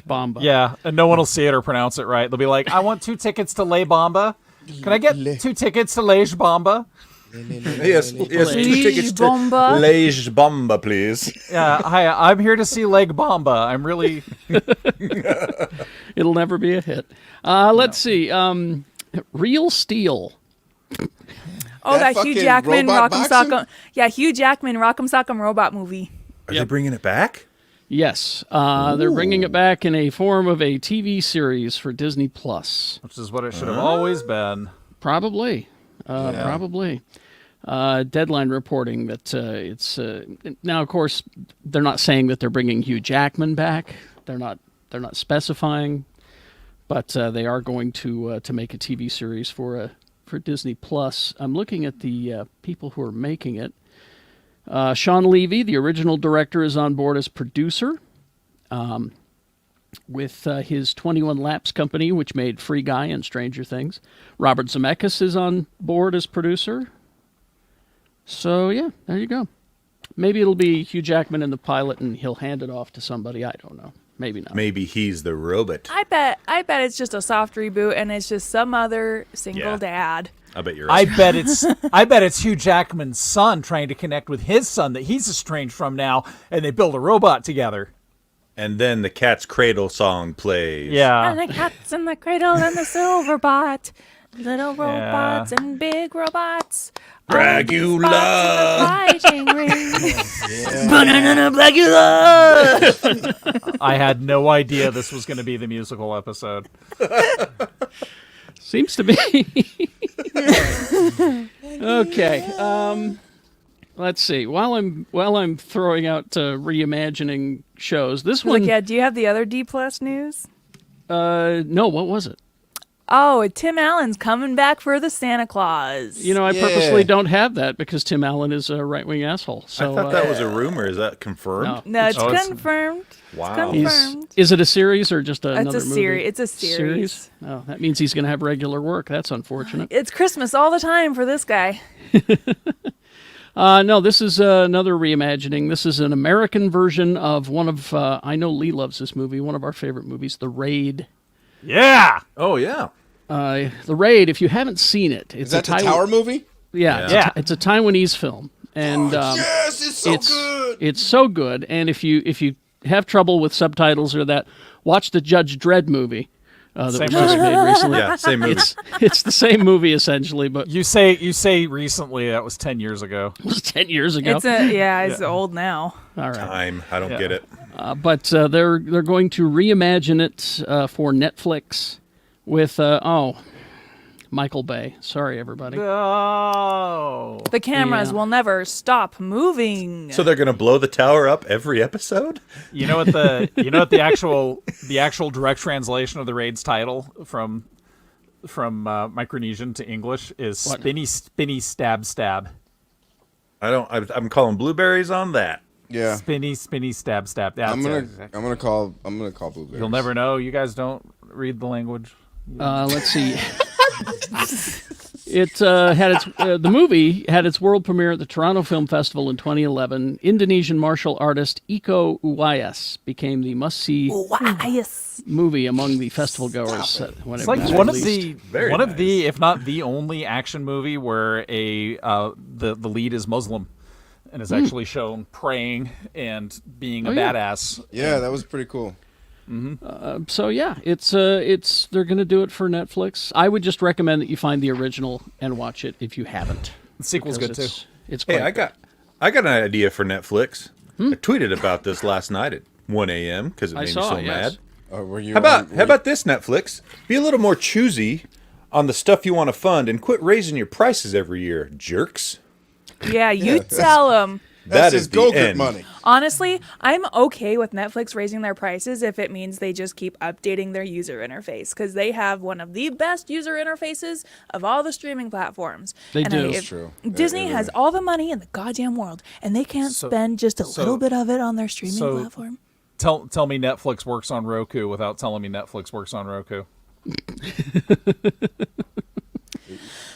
Bomba. Yeah, and no one will see it or pronounce it right. They'll be like, I want 2 tickets to Le Bomba. Can I get 2 tickets to Lege Bomba? Yes, two Liege tickets to Bomba. Liege Bomba, please. Yeah, hi, I'm here to see Leg Bomba. I'm really... It'll never be a hit. Let's see. Real Steel. Oh, That that Hugh fucking Jackman robot Rock'em boxing? Sock'em. Yeah, Hugh Jackman Rock'em Sock'em robot movie. Are they bringing it back? Yes. They're bringing it back in a form of a TV series for Disney Plus. Which is what it should have always been. Probably. Probably. Deadline reporting that it's now. Of course, they're not saying that they're bringing Hugh Jackman back. They're not specifying, but they are going to make a TV series for Disney Plus. I'm looking at the people who are making it. Sean Levy, the original director, is on board as producer. With his 21 Laps company, which made Free Guy and Stranger Things. Robert Zemeckis is on board as producer. So, yeah, there you go. Maybe it'll be Hugh Jackman in the pilot and he'll hand it off to somebody. I don't know. Maybe not. Maybe he's the robot. I bet it's just a soft reboot and it's just some other single Yeah. dad. I bet you're I right. bet it's Hugh Jackman's son trying to connect with his son that he's estranged from now, and they build a robot together. And then the Cat's Cradle song plays. And Yeah. the cats in the cradle and the silver bot. Little robots and big robots. Dracula. Fighting ring. Banana Blackula. I had no idea this was going to be the musical episode. Seems to be. Okay. Let's see. While I'm throwing out reimagining shows, this one. Look, yeah, do you have the other D plus news? No. What was it? Oh, Tim Allen's coming back for the Santa Claus. You know, I Yeah. purposely don't have that because Tim Allen is a right-wing asshole. So I thought that was a rumor. Is that confirmed? no. No, it's it's- confirmed. Wow. It's He's, confirmed. is it a series or just another It's a movie? series. It's a series. Oh, that means he's going to have regular work. That's unfortunate. It's Christmas all the time for this guy. No, this is another reimagining. This is an American version of one of, I know Lee loves this movie, one of our favorite movies, The Raid. Yeah. Oh, yeah. The Raid, if you haven't seen it, it's Is that a the Tower movie? Yeah, Yeah. It's a Taiwanese film. and Yes, it's so good. It's so good. And if you have trouble with subtitles or that, watch the Judge Dredd movie that was Same just movie. made recently. Yeah, same movie. It's the same movie essentially, but You say recently, that was 10 years ago. it was 10 years ago. It's old now. All right. Time. I don't get it. But they're going to reimagine it for Netflix with Michael Bay. Sorry, everybody. Oh. The cameras Yeah. will never stop moving. So they're gonna blow the tower up every episode? You know what the actual direct translation of the raid's title from Micronesian to English is What? spinny spinny stab stab. I'm calling blueberries on that. Yeah. Spinny spinny stab stab. That's I'm it. gonna call Blueberry. You'll never know. You guys don't read the language. Let's see. It had its the movie had its world premiere at the Toronto Film Festival in 2011. Indonesian martial artist Iko Uwais became the must-see Yes. movie among the festival goers. When It's it like was one of released. the, if not the only action movie where the lead is Muslim and is actually shown praying and being a yeah. badass. Yeah, that was pretty cool. So yeah, it's they're going to do it for Netflix. I would just recommend that you find the original and watch it if you haven't. The sequel's good too. It's Hey, quite I got an idea for Netflix. I tweeted about this last night at 1 a.m. because it I made saw me so it, yes. mad. Were you How about this, Netflix? Be a little more choosy on the stuff you want to fund and quit raising your prices every year, jerks. Yeah, you tell them. That That's is his the go-get end. money. Honestly, I'm okay with Netflix raising their prices if it means they just keep updating their user interface because they have one of the best user interfaces of all the streaming platforms. They do. if That's true. Disney It has really- all the money in the goddamn world, and they can't spend just a little bit of it on their streaming platform. Tell me Netflix works on Roku without telling me Netflix works on Roku.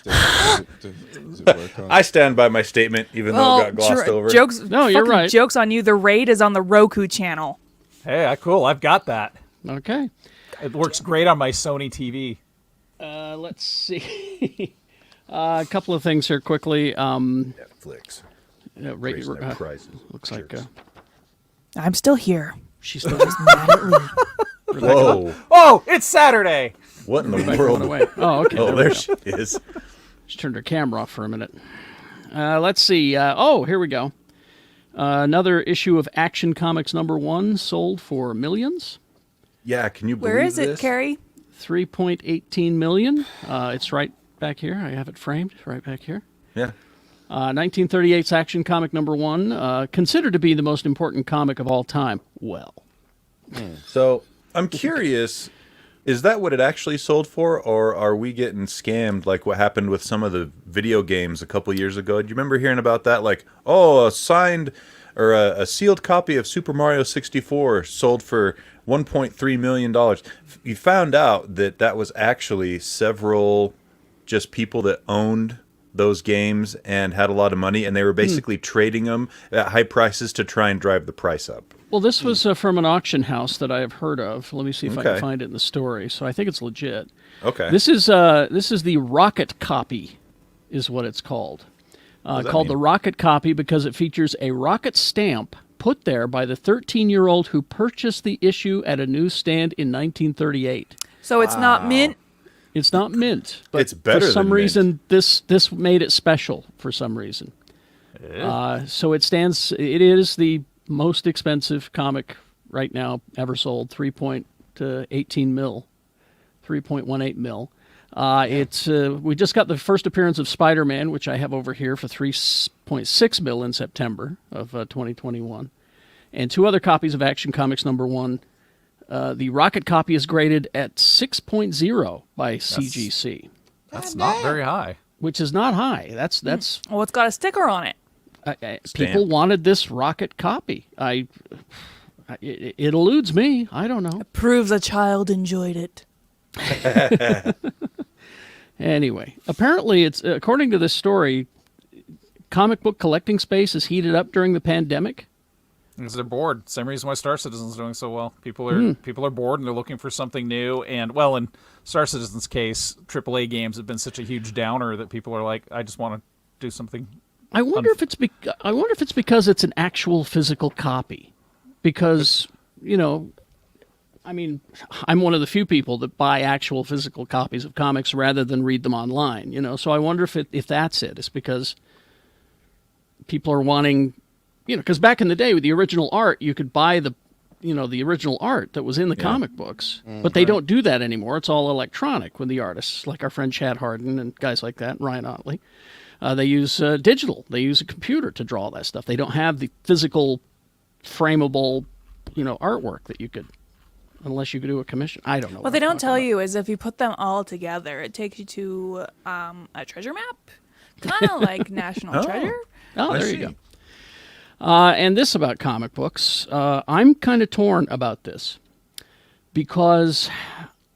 Does it work on? I stand by my statement, even though it got glossed over. Jokes. No, you're fucking right. Jokes on you. The Raid is on the Roku channel. Hey, cool. I've got that. Okay. It works great on my Sony TV. Let's see. A couple of things here quickly. Netflix. Raising their prices. Looks like Jerks. I'm still here. she's still Mad at Lee. Whoa. Oh, it's Saturday. What in the went world? away. Oh, okay. Oh, we there go. she is. She turned her camera off for a minute. Let's see. Here we go. Another issue of Action Comics #1 sold for millions. Yeah, can you believe Where is this? it, Carrie? 3.18 million. It's right back here. I have it framed right back here. Yeah. 1938's Action Comic #1, considered to be the most important comic of all time. Well, So I'm curious, is that what it actually sold for, or are we getting scammed like what happened with some of the video games a couple years ago? Do you remember hearing about that? Like, oh, a signed or a sealed copy of Super Mario 64 sold for $1.3 million. You found out that that was actually several just people that owned those games and had a lot of money, and they were basically trading them at high prices to try and drive the price up. well, this was from an auction house that I have heard of. Let me see if I Okay. can find it in the story. So I think it's legit. Okay. This is the Rocket Copy, is what it's called. does that Called mean? the Rocket Copy because it features a rocket stamp put there by the 13-year-old who purchased the issue at a newsstand in 1938. So it's not mint. It's not mint, but It's better for some than mint. reason this made it special for some reason. So it is the most expensive comic right now ever sold, 3.18 mil, 3.18 mil. We just got the first appearance of Spider-Man, which I have over here for 3.6 mil in September of 2021, and two other copies of Action Comics #1. The Rocket Copy is graded at 6.0 by CGC, That's not very high. which is not high. That's Well, it's got a sticker on it. people wanted this Rocket Copy. It eludes me. I don't know. Proves a child enjoyed it. Anyway, apparently, it's according to this story, comic book collecting space is heated up during the pandemic. Because they're bored. Same reason why Star Citizen's doing so well. People are bored and they're looking for something new. And well, in Star Citizen's case, AAA games have been such a huge downer that people are like, I just want to do something I wonder if it's because it's an actual physical copy, because I mean, I'm one of the few people that buy actual physical copies of comics rather than read them online. So I wonder if that's it. It's because people are wanting, because back in the day with the original art, you could buy the original art that was in the comic books, but they don't do that anymore. It's all electronic with the artists, like our friend Chad Hardin and guys like that, and Ryan Otley. They use digital. They use a computer to draw that stuff. They don't have the physical, frameable, artwork that you could, unless you could do a commission. I don't know. What they don't tell you is if you put them all together, it takes you to a treasure map, kind of like National Treasure. Oh, there you go. And this about comic books. I'm kind of torn about this because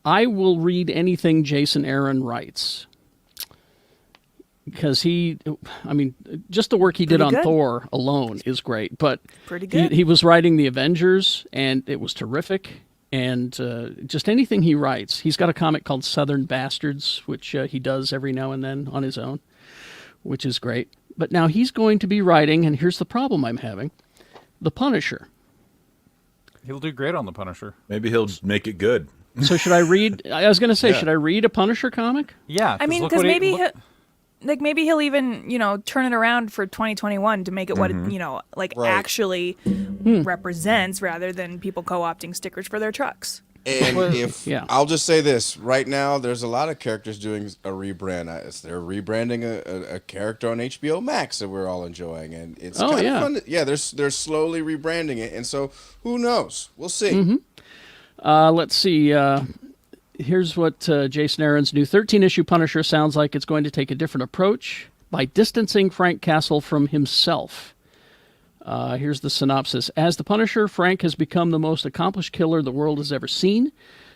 I will read anything Jason Aaron writes. Because just the work he did on Thor alone is great. But pretty good. He was writing the Avengers, and it was terrific. And just anything he writes. He's got a comic called Southern Bastards, which he does every now and then on his own, which is great. But now he's going to be writing, and here's the problem I'm having, The Punisher. He'll do great on The Punisher. Maybe he'll make it good. So should I read, I was going to say, should I read a Punisher comic? Yeah. I mean, because maybe maybe he'll even turn it around for 2021 to make it what it actually represents, rather than people co-opting stickers for their trucks. And I'll just say this right now, there's a lot of characters doing a rebrand. They're rebranding a character on HBO Max that we're all enjoying, and it's kind of fun. They're slowly rebranding it, and so who knows? We'll see. Mm-hmm. Let's see. Here's what Jason Aaron's new 13-issue Punisher sounds like. It's going to take a different approach by distancing Frank Castle from himself. Here's the synopsis. As the Punisher, Frank has become the most accomplished killer the world has ever seen.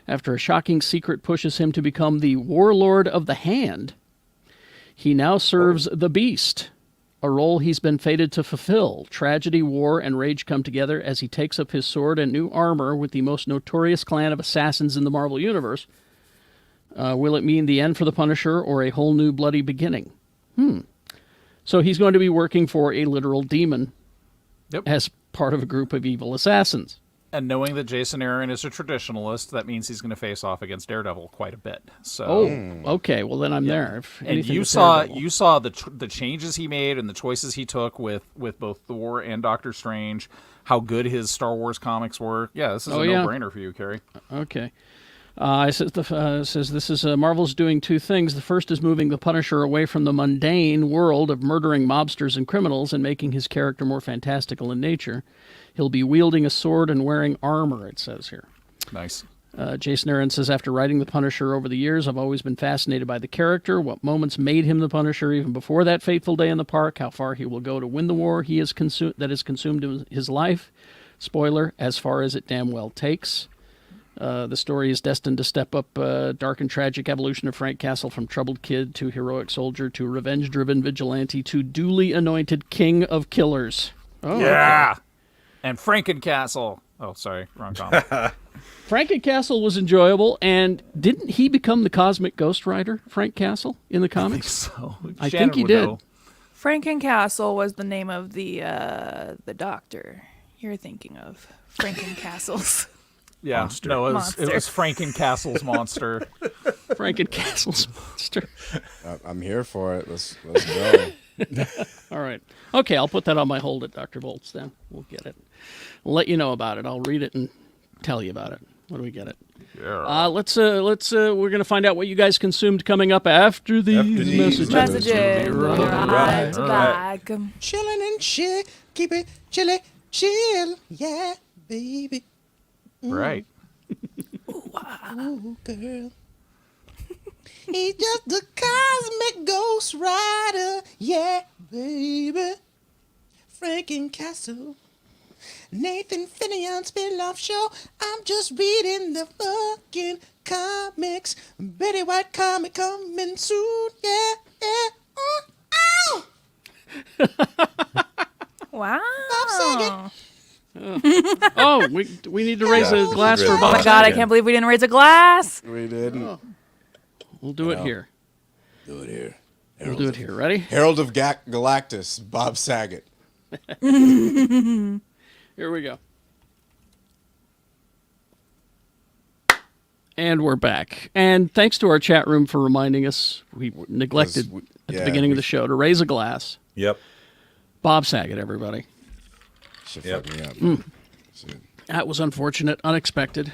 After a shocking secret pushes him to become the Warlord of the Hand, he now serves the Beast, a role he's been fated to fulfill. Tragedy, war, and rage come together as he takes up his sword and new armor with the most notorious clan of assassins in the Marvel Universe. Will it mean the end for the Punisher or a whole new bloody beginning? So he's going to be working for a literal demon as part of a group of evil assassins. And knowing that Jason Aaron is a traditionalist, that means he's going to face off against Daredevil quite a bit. So, okay. Well, then I'm there. And you saw the changes he made and the choices he took with both Thor and Doctor Strange. How good his Star Wars comics were. Yeah, this is a no-brainer for you, Kerry. Okay. It says this is Marvel's doing two things. The first is moving the Punisher away from the mundane world of murdering mobsters and criminals and making his character more fantastical in nature. He'll be wielding a sword and wearing armor, it says here. Nice. Jason Aaron says, after writing the Punisher over the years, I've always been fascinated by the character, what moments made him the Punisher even before that fateful day in the park, how far he will go to win the war that has consumed his life. Spoiler, as far as it damn well takes. The story is destined to step up dark and tragic evolution of Frank Castle from troubled kid to heroic soldier to revenge-driven vigilante to duly anointed king of killers. Oh, yeah. Okay. And Frankencastle. Oh, sorry. Wrong comic. Frankencastle was enjoyable, and didn't he become the cosmic Ghost Rider, Frank Castle, in the comics? I think he did. Frankencastle was the name of the doctor you're thinking of. Frankencastle's. Yeah, monster. No, it was Frankencastle's monster. Frankencastle's monster. I'm here for it. Let's go. All right. Okay, I'll put that on my hold at Dr. Volt's then. We'll get it. I'll let you know about it. I'll read it and tell you about it when we get it. Yeah. Let's we're going to find out what you guys consumed coming up after these messages. Right back. Chillin' and chill. Keep it chilly, chill. Yeah, baby. Right. Ooh, girl. He's just the cosmic Ghost Rider. Yeah, baby. Frankencastle. Nathan Fillion spin-off show. I'm just reading the fucking comics. Betty White comic coming soon. Yeah, yeah. Ow! Wow. Bob Saget. Oh, we need to raise a glass for Bob. Oh my God, I can't believe we didn't raise a glass. We didn't. We'll do it here. Do it here. We'll do it here. Ready? Herald of Galactus, Bob Saget. Here we go. And we're back. And thanks to our chat room for reminding us. We neglected at the beginning of the show to raise a glass. Yep. Bob Saget, everybody. Shit Yep. fucked me up. That was unfortunate, unexpected.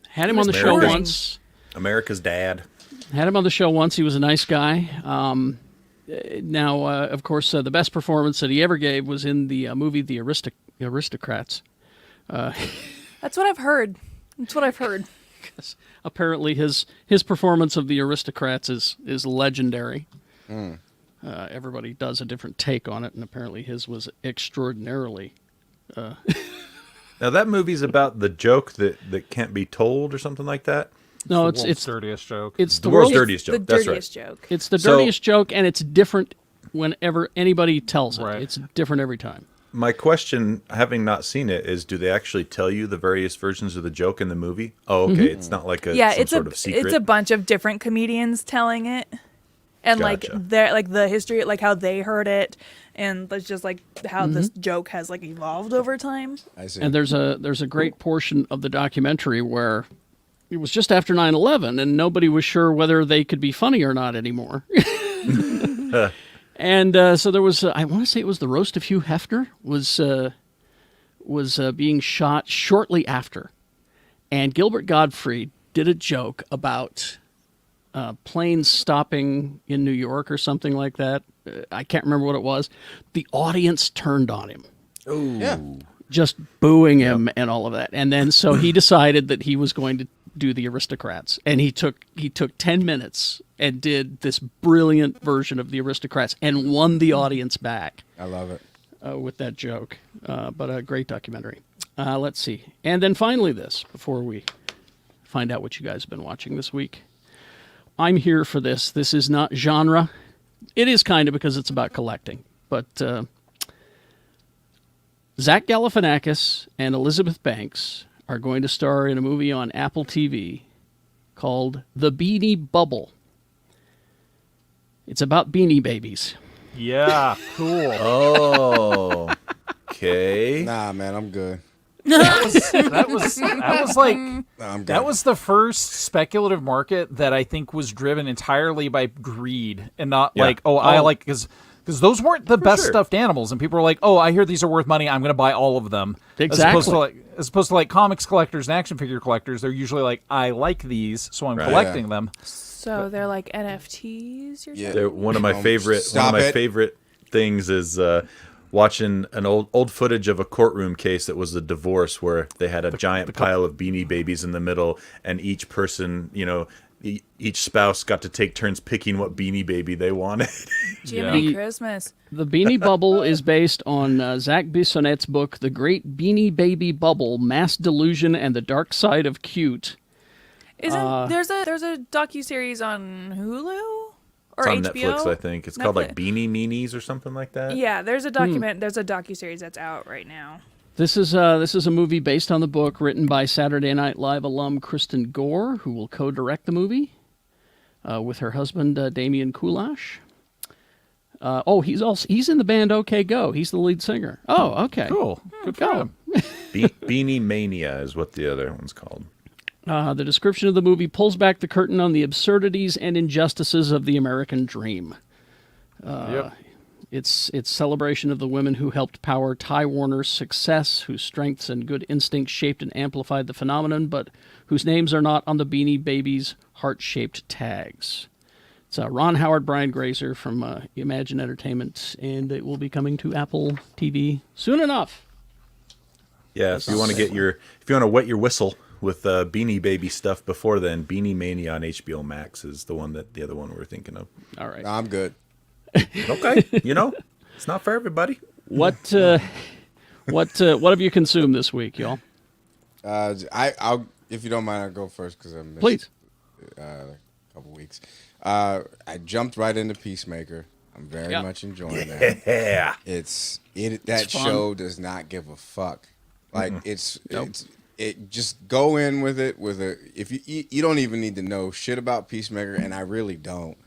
Had him on the was show boring. once. America's dad. Had him on the show once. He was a nice guy. Now, of course, the best performance that he ever gave was in the movie The Aristocrats. That's what I've heard. That's what I've heard. Apparently, his performance of The Aristocrats is legendary. Everybody does a different take on it, and apparently his was extraordinarily. Now that movie's about the joke that can't be told or something like that. No, It's it's dirtiest joke. it's The world's world's dirtiest joke. The That's dirtiest right. joke. It's the So- dirtiest joke, and it's different whenever anybody tells it. Right. It's different every time. My question, having not seen it, is: do they actually tell you the various versions of the joke in the movie? Oh, okay. It's not like Yeah, some it's sort of secret. it's a bunch of different comedians telling it, and Gotcha. like their like the history, like how they heard it, and that's just like how this joke has like evolved over time. I see. And there's a great portion of the documentary where it was just after 9/11, and nobody was sure whether they could be funny or not anymore. And so there was, I want to say it was the roast of Hugh Hefner was being shot shortly after, and Gilbert Gottfried did a joke about planes stopping in New York or something like that. I can't remember what it was. The audience turned on him. Yeah. Just booing him and all of that. And then so he decided that he was going to do The Aristocrats. And he took 10 minutes and did this brilliant version of The Aristocrats and won the audience back I love it. with that joke. But a great documentary. Let's see. And then finally this, before we find out what you guys have been watching this week. I'm here for this. This is not genre. It is kind of because it's about collecting. But Zach Galifianakis and Elizabeth Banks are going to star in a movie on Apple TV called The Beanie Bubble. It's about Beanie Babies. Yeah, cool. Oh, okay. Nah, man, I'm good. that was like Nah, I'm good. that was the first speculative market that I think was driven entirely by greed and not Yeah. like, I like because those weren't the best sure. stuffed animals, and people were like, I hear these are worth money, I'm going to buy all of them. Exactly. As opposed to like comics collectors and action figure collectors, they're usually like, I like these, so I'm Right. collecting them. So they're like NFTs. You're Yeah. saying? They're one of my favorite Stop it. favorite things is watching an old footage of a courtroom case that was a divorce where they had a giant pile of Beanie Babies in the middle, and each person, each spouse got to take turns picking what Beanie Baby they wanted. Jiminy Yeah. Christmas. The Beanie Bubble is based on Zach Bissonnette's book, The Great Beanie Baby Bubble, Mass Delusion and the Dark Side of Cute. Isn't there's a docuseries on Hulu or It's on HBO? Netflix, I think. It's called like Netflix. Beanie Meanies or something like that. Yeah, there's a There's a docuseries that's out right now. This is a movie based on the book, written by Saturday Night Live alum Kristen Gore, who will co-direct the movie with her husband Damian Kulash. He's in the band OK Go. He's the lead singer. Oh, okay. Cool. Good for Go. him. Beanie Mania is what the other one's called. The description of the movie pulls back the curtain on the absurdities and injustices of the American dream. Yep. It's celebration of the women who helped power Ty Warner's success, whose strengths and good instincts shaped and amplified the phenomenon, but whose names are not on the Beanie Babies' heart-shaped tags. It's Ron Howard, Brian Grazer from Imagine Entertainment, and it will be coming to Apple TV soon enough. Yeah, if you want to wet your whistle with Beanie Baby stuff before then, Beanie Mania on HBO Max is the other one we're thinking of. All right. Nah, I'm good. Okay, it's not for everybody. What have you consumed this week, y'all? I'll if you don't mind, I'll go first because I missed Please. a couple weeks. I jumped right into Peacemaker. I'm very much enjoying that. Yeah. That fun. show does not give a fuck. Like it's just go in with it if you don't even need to know shit about Peacemaker, and I really don't.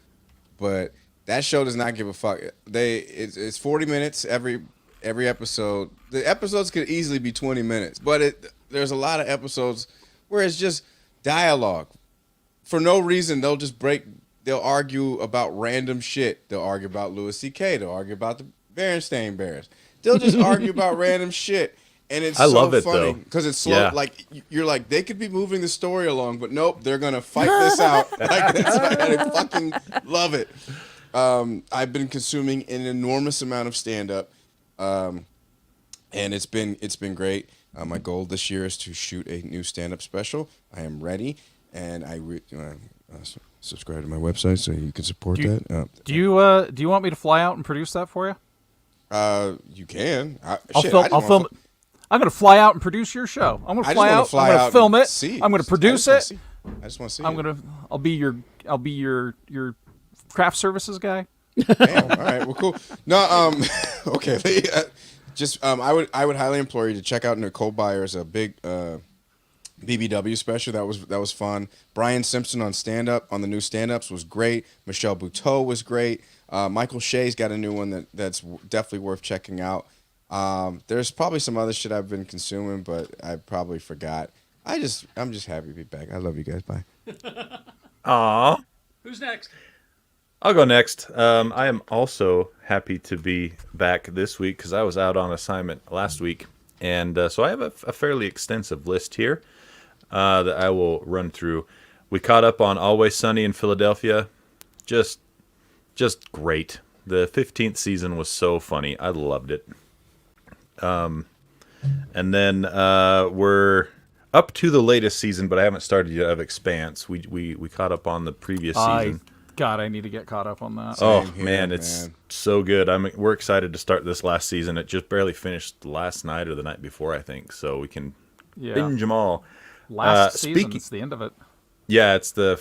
But That show does not give a fuck. It's 40 minutes every episode. The episodes could easily be 20 minutes, but there's a lot of episodes where it's just dialogue. For no reason, they'll argue about random shit. They'll argue about Louis C.K. They'll argue about the Berenstain Bears. They'll just argue about random shit. And it's love so it, funny though. because it's slow. Yeah. Like you're like they could be moving the story along, but nope, they're gonna fight this out. Like that's why I fucking love it. I've been consuming an enormous amount of stand up, and it's been great. My goal this year is to shoot a new stand up special. I am ready, and subscribe to my website so you can support that. Do you want me to fly out and produce that for you? You can. I'll film it. I'm going to fly out and produce your show. I'm going to fly out. I'm going to film it. I'm going to produce it. I just want to see. I'll be your craft services guy. Damn, all right. Well, cool. No. Okay. I would highly implore you to check out Nicole Byers, a big BBW special. That was fun. Brian Simpson on the new stand-ups was great. Michelle Buteau was great. Michael Shea's got a new one that's definitely worth checking out. There's probably some other shit I've been consuming, but I probably forgot. I'm just happy to be back. I love you guys. Bye. Aw. Who's next? I'll go next. I am also happy to be back this week because I was out on assignment last week. And so I have a fairly extensive list here that I will run through. We caught up on Always Sunny in Philadelphia. Just great. The 15th season was so funny. I loved it. And then we're up to the latest season, but I haven't started yet of Expanse. We caught up on the previous season. God, I need to get caught up on that. It's so good. We're excited to start this last season. It just barely finished last night or the night before, I think, so we can binge them all. Last season, it's the end of it. Yeah, it's the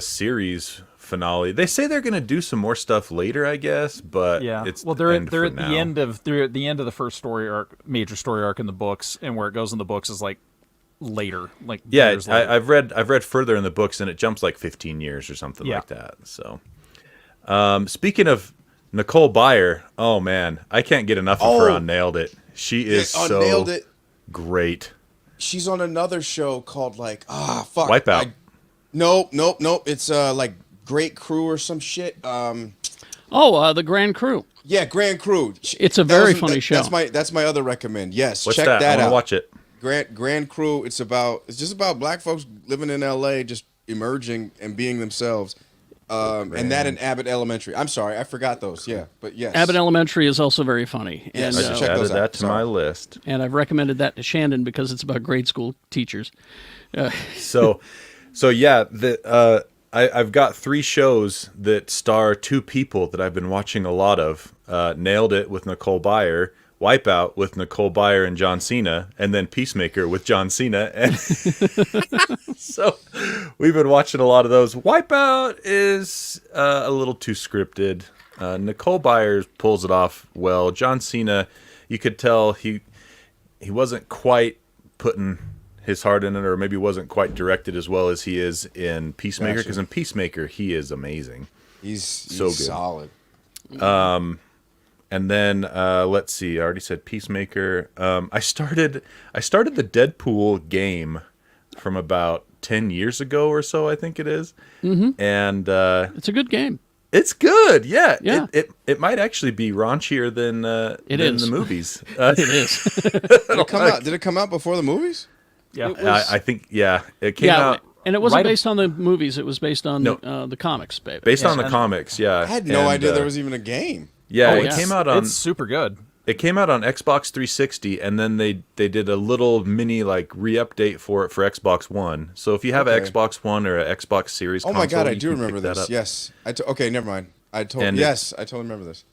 series finale. They say they're going to do some more stuff later, I guess, but it's they're at the end of the first major story arc in the books, and where it goes in the books is like later, like years later. I've read further in the books, and it jumps like 15 years or something like that. So, speaking of Nicole Byer, oh man, I can't get enough of her on Nailed It. She is so Nailed It. Great. She's on another show called fuck. Wipeout. Nope. It's like Great Crew or some shit. The Grand Crew. Yeah, Grand Crew. It's a very funny show. That's my other recommend. Yes, What's check that? that I out. watch it. Grand Crew. It's just about black folks living in L.A. just emerging and being themselves. And that and Abbott Elementary. I'm sorry, I forgot those. Yeah, but yes. Abbott Elementary is also very funny. Yes, And, I just check added those out. that to Sorry. my list. and I've recommended that to Shandon because it's about grade school teachers. So yeah, I've got 3 shows that star 2 people that I've been watching a lot of. Nailed It with Nicole Byer, Wipeout with Nicole Byer and John Cena, and then Peacemaker with John Cena. And so we've been watching a lot of those. Wipeout is a little too scripted. Nicole Byer pulls it off well. John Cena, you could tell he wasn't quite putting his heart in it, or maybe wasn't quite directed as well as he is in Peacemaker, because in Peacemaker he is amazing. He's so good. solid. And then let's see, I already said Peacemaker. I started the Deadpool game from about 10 years ago or so, I think it is. Mm-hmm. And It's a good game. it's good. Yeah. Yeah. It might actually be raunchier than the movies. It is. Did it come out before the movies? Yeah, I think it came out and it wasn't right based on the movies. It was based on No. the comics, baby. based on the comics. Yeah. I had no idea there was even a game. Yeah, Oh, it yes. came out on it's super good. Xbox 360, and then they did a little mini like re-update for it for Xbox One. So if you have an Xbox One or an Xbox Series Oh my console, god, I you do can remember pick that this. up. Yes. Okay, never mind. I totally remember this.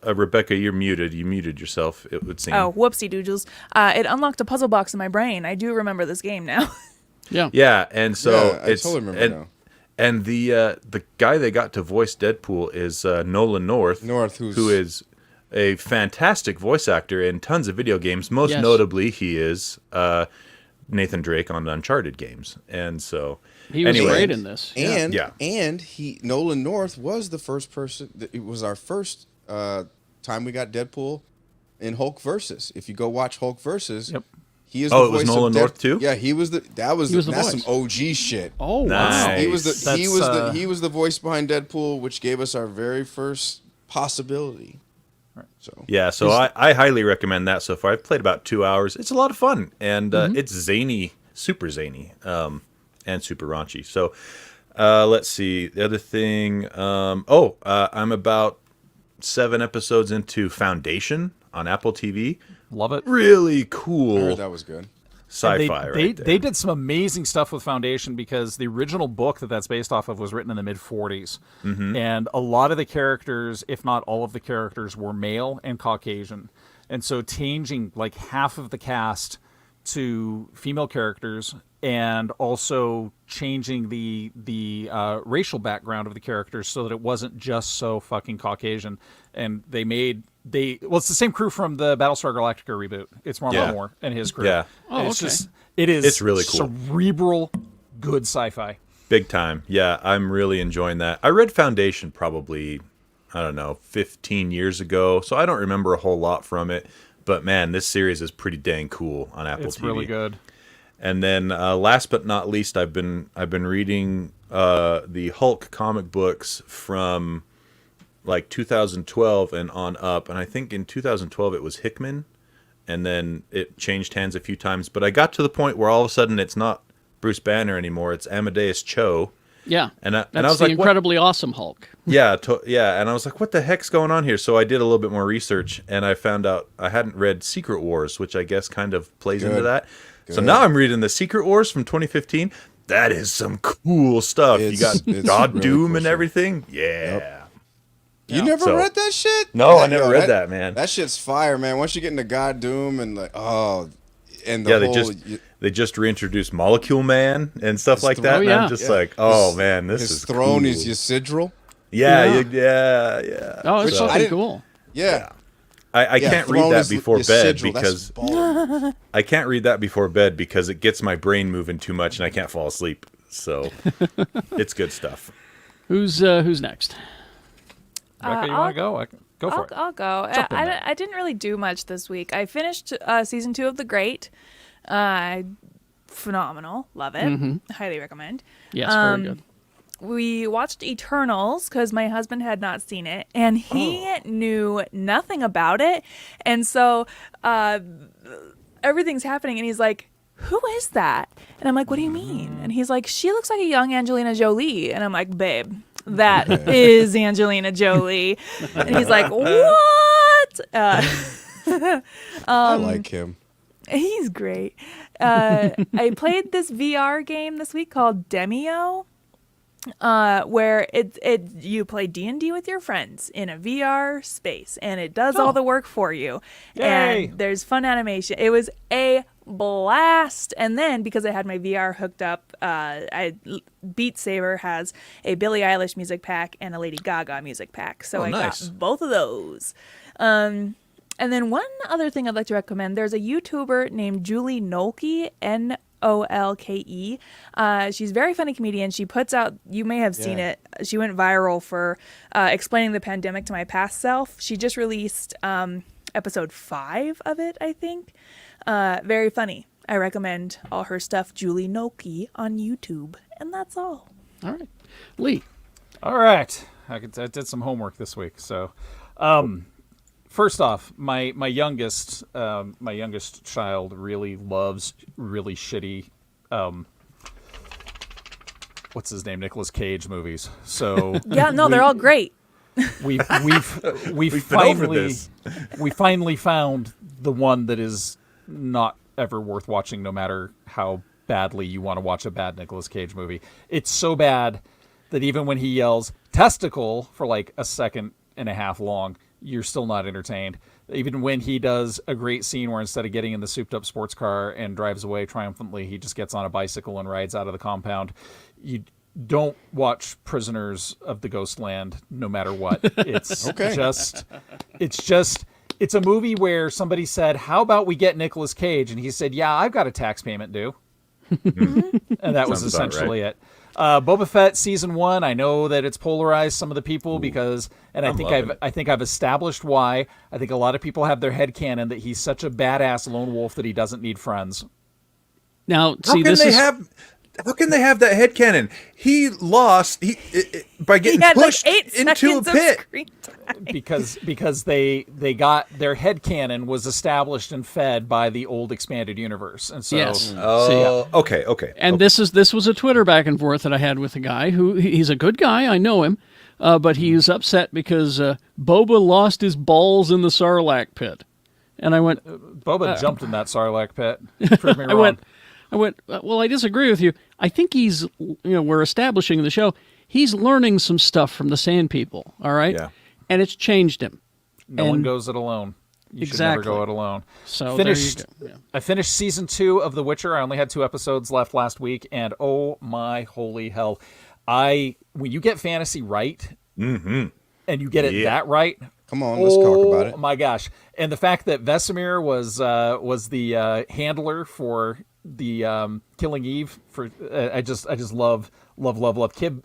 Rebecca, you're muted. You muted yourself, it would seem. Oh, whoopsie doodles. It unlocked a puzzle box in my brain. I do remember this game now. Yeah. Yeah, and so I it's totally remember now. And the guy they got to voice Deadpool is Nolan North, who is a fantastic voice actor in tons of video games. Most Yes. notably, he is Nathan Drake on Uncharted games, and so He was anyway, great in this. And Yeah. and Nolan North was the first person. It was our first time we got Deadpool in Hulk versus. If you go watch Hulk versus, Yep. he is. Oh, the it was voice Nolan of North too? Yeah, he was the. He was the that's voice. some OG shit. Oh, Nice. wow. He was the That's, he was the voice behind Deadpool, which gave us our very first possibility. So Yeah, so I highly recommend that so far. I've played about 2 hours. It's a lot of fun, and it's zany, super zany, and super raunchy. So let's see. The other thing, I'm about 7 episodes into Foundation on Apple TV. Love it. Really I cool heard that was good. sci-fi they, right there. they did some amazing stuff with Foundation because the original book that's based off of was written in the mid-40s. And a lot of the characters, if not all of the characters, were male and Caucasian. And so changing like half of the cast to female characters and also changing the racial background of the characters so that it wasn't just so fucking Caucasian. And it's the same crew from the Battlestar Galactica reboot. It's Mark Yeah. Moore and his crew. Yeah. And Oh, it's okay. it's really cool. cerebral, good sci-fi. Big time. Yeah, I'm really enjoying that. I read Foundation probably, I don't know, 15 years ago, so I don't remember a whole lot from it. But man, this series is pretty dang cool on Apple It's TV. really good. And then last but not least, I've been reading the Hulk comic books from like 2012 and on up. And I think in 2012 it was Hickman, and then it changed hands a few times. But I got to the point where all of a sudden it's not Bruce Banner anymore; it's Amadeus Cho. Yeah. And I That's was the like, what? incredibly awesome Hulk. Yeah, and I was like, what the heck's going on here? So I did a little bit more research, and I found out I hadn't read Secret Wars, which I guess kind of plays into Good. that. So Good. now I'm reading the Secret Wars from 2015. That is some cool stuff. You got It's God really Doom cool and shit. everything. Yeah. You never So- read that shit? No, I never read that, man. That shit's fire, man. Once you get into God Doom and like, and the Yeah, whole, they just reintroduced Molecule Man and stuff like that. Oh, And yeah. I'm just like, oh man, this his is throne cool. is Ysidril. Yeah. Oh, it's So- fucking cool. Yeah. I Yeah, can't read throne that is before bed Ysidril. That's because baller. I can't read that before bed because it gets my brain moving too much and I can't fall asleep. So it's good stuff. Who's next? Rebecca, you want to go? Go for it. I'll go. Jump in there. I didn't really do much this week. I finished season 2 of The Great. Phenomenal. Love it. Highly recommend. Yes, very good. We watched Eternals because my husband had not seen it and he knew nothing about it. And so everything's happening and he's like, who is that? And I'm like, what do you mean? And he's like, she looks like a young Angelina Jolie. And I'm like, babe, that is Angelina Jolie. And he's like, what? I like him. He's great. I played this VR game this week called Demio, where you play D&D with your friends in a VR space, and it does all the work for you. Yay. And there's fun animation. It was a blast. And then because I had my VR hooked up, Beat Saber has a Billie Eilish music pack and a Lady Gaga music pack, so I nice. got both of those. And then one other thing I'd like to recommend, there's a YouTuber named Julie Nolke, Nolke. She's a very funny comedian. She puts out, you may have seen it, she went viral for explaining the pandemic to my past self. She just released episode 5 of it, I think. Very funny. I recommend all her stuff, Julie Nolke, on YouTube. And that's all. All right. Lee. All right. I did some homework this week. So, first off, my youngest child really loves really shitty, what's his name, Nicolas Cage movies. So Yeah, no, they're all great. we've been over finally this. we finally found the one that is not ever worth watching, no matter how badly you want to watch a bad Nicolas Cage movie. It's so bad that even when he yells testicle for like a second and a half long, you're still not entertained. Even when he does a great scene where instead of getting in the souped up sports car and drives away triumphantly, he just gets on a bicycle and rides out of the compound. You don't watch Prisoners of the Ghostland no matter what. It's Okay. it's just It's a movie where somebody said, "How about we get Nicolas Cage?" And he said, "Yeah, I've got a tax payment due." And that was Sounds about essentially it. Boba Fett season 1. I know that it's polarized some of the people because, and I think I've established why. I think a lot of people have their headcanon that he's such a badass lone wolf that he doesn't need friends. Now, How see, How can they have that headcanon? He lost by He getting had pushed like 8 into a seconds of pit. screen time. because they got their headcanon was established and fed by the old expanded universe, and so Yes. Oh, okay. And this was a Twitter back and forth that I had with a guy who he's a good guy. I know him, but he's upset because Boba lost his balls in the Sarlacc pit, and I went. Boba jumped in that Sarlacc pit. Prove me wrong. I went. Well, I disagree with you. I think he's. We're establishing in the show. He's learning some stuff from the Sand People. All right. Yeah. And it's changed him. No one goes it alone. You should never Exactly. go it alone. So finished. there you go. Yeah. I finished season 2 of The Witcher. I only had 2 episodes left last week, and oh my holy hell! When you get fantasy right, and you get it that right, Come on, let's talk about it. oh my gosh! And the fact that Vesemir was the handler for the Killing Eve I just love Kim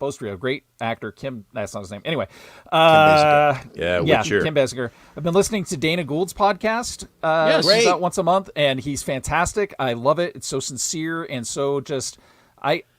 Bostrio, great actor. That's not his name. Anyway, Witcher. Kim Basinger. I've been listening to Dana Gould's podcast. Yes. He's Great. out once a month, and he's fantastic. I love it. It's so sincere and so just.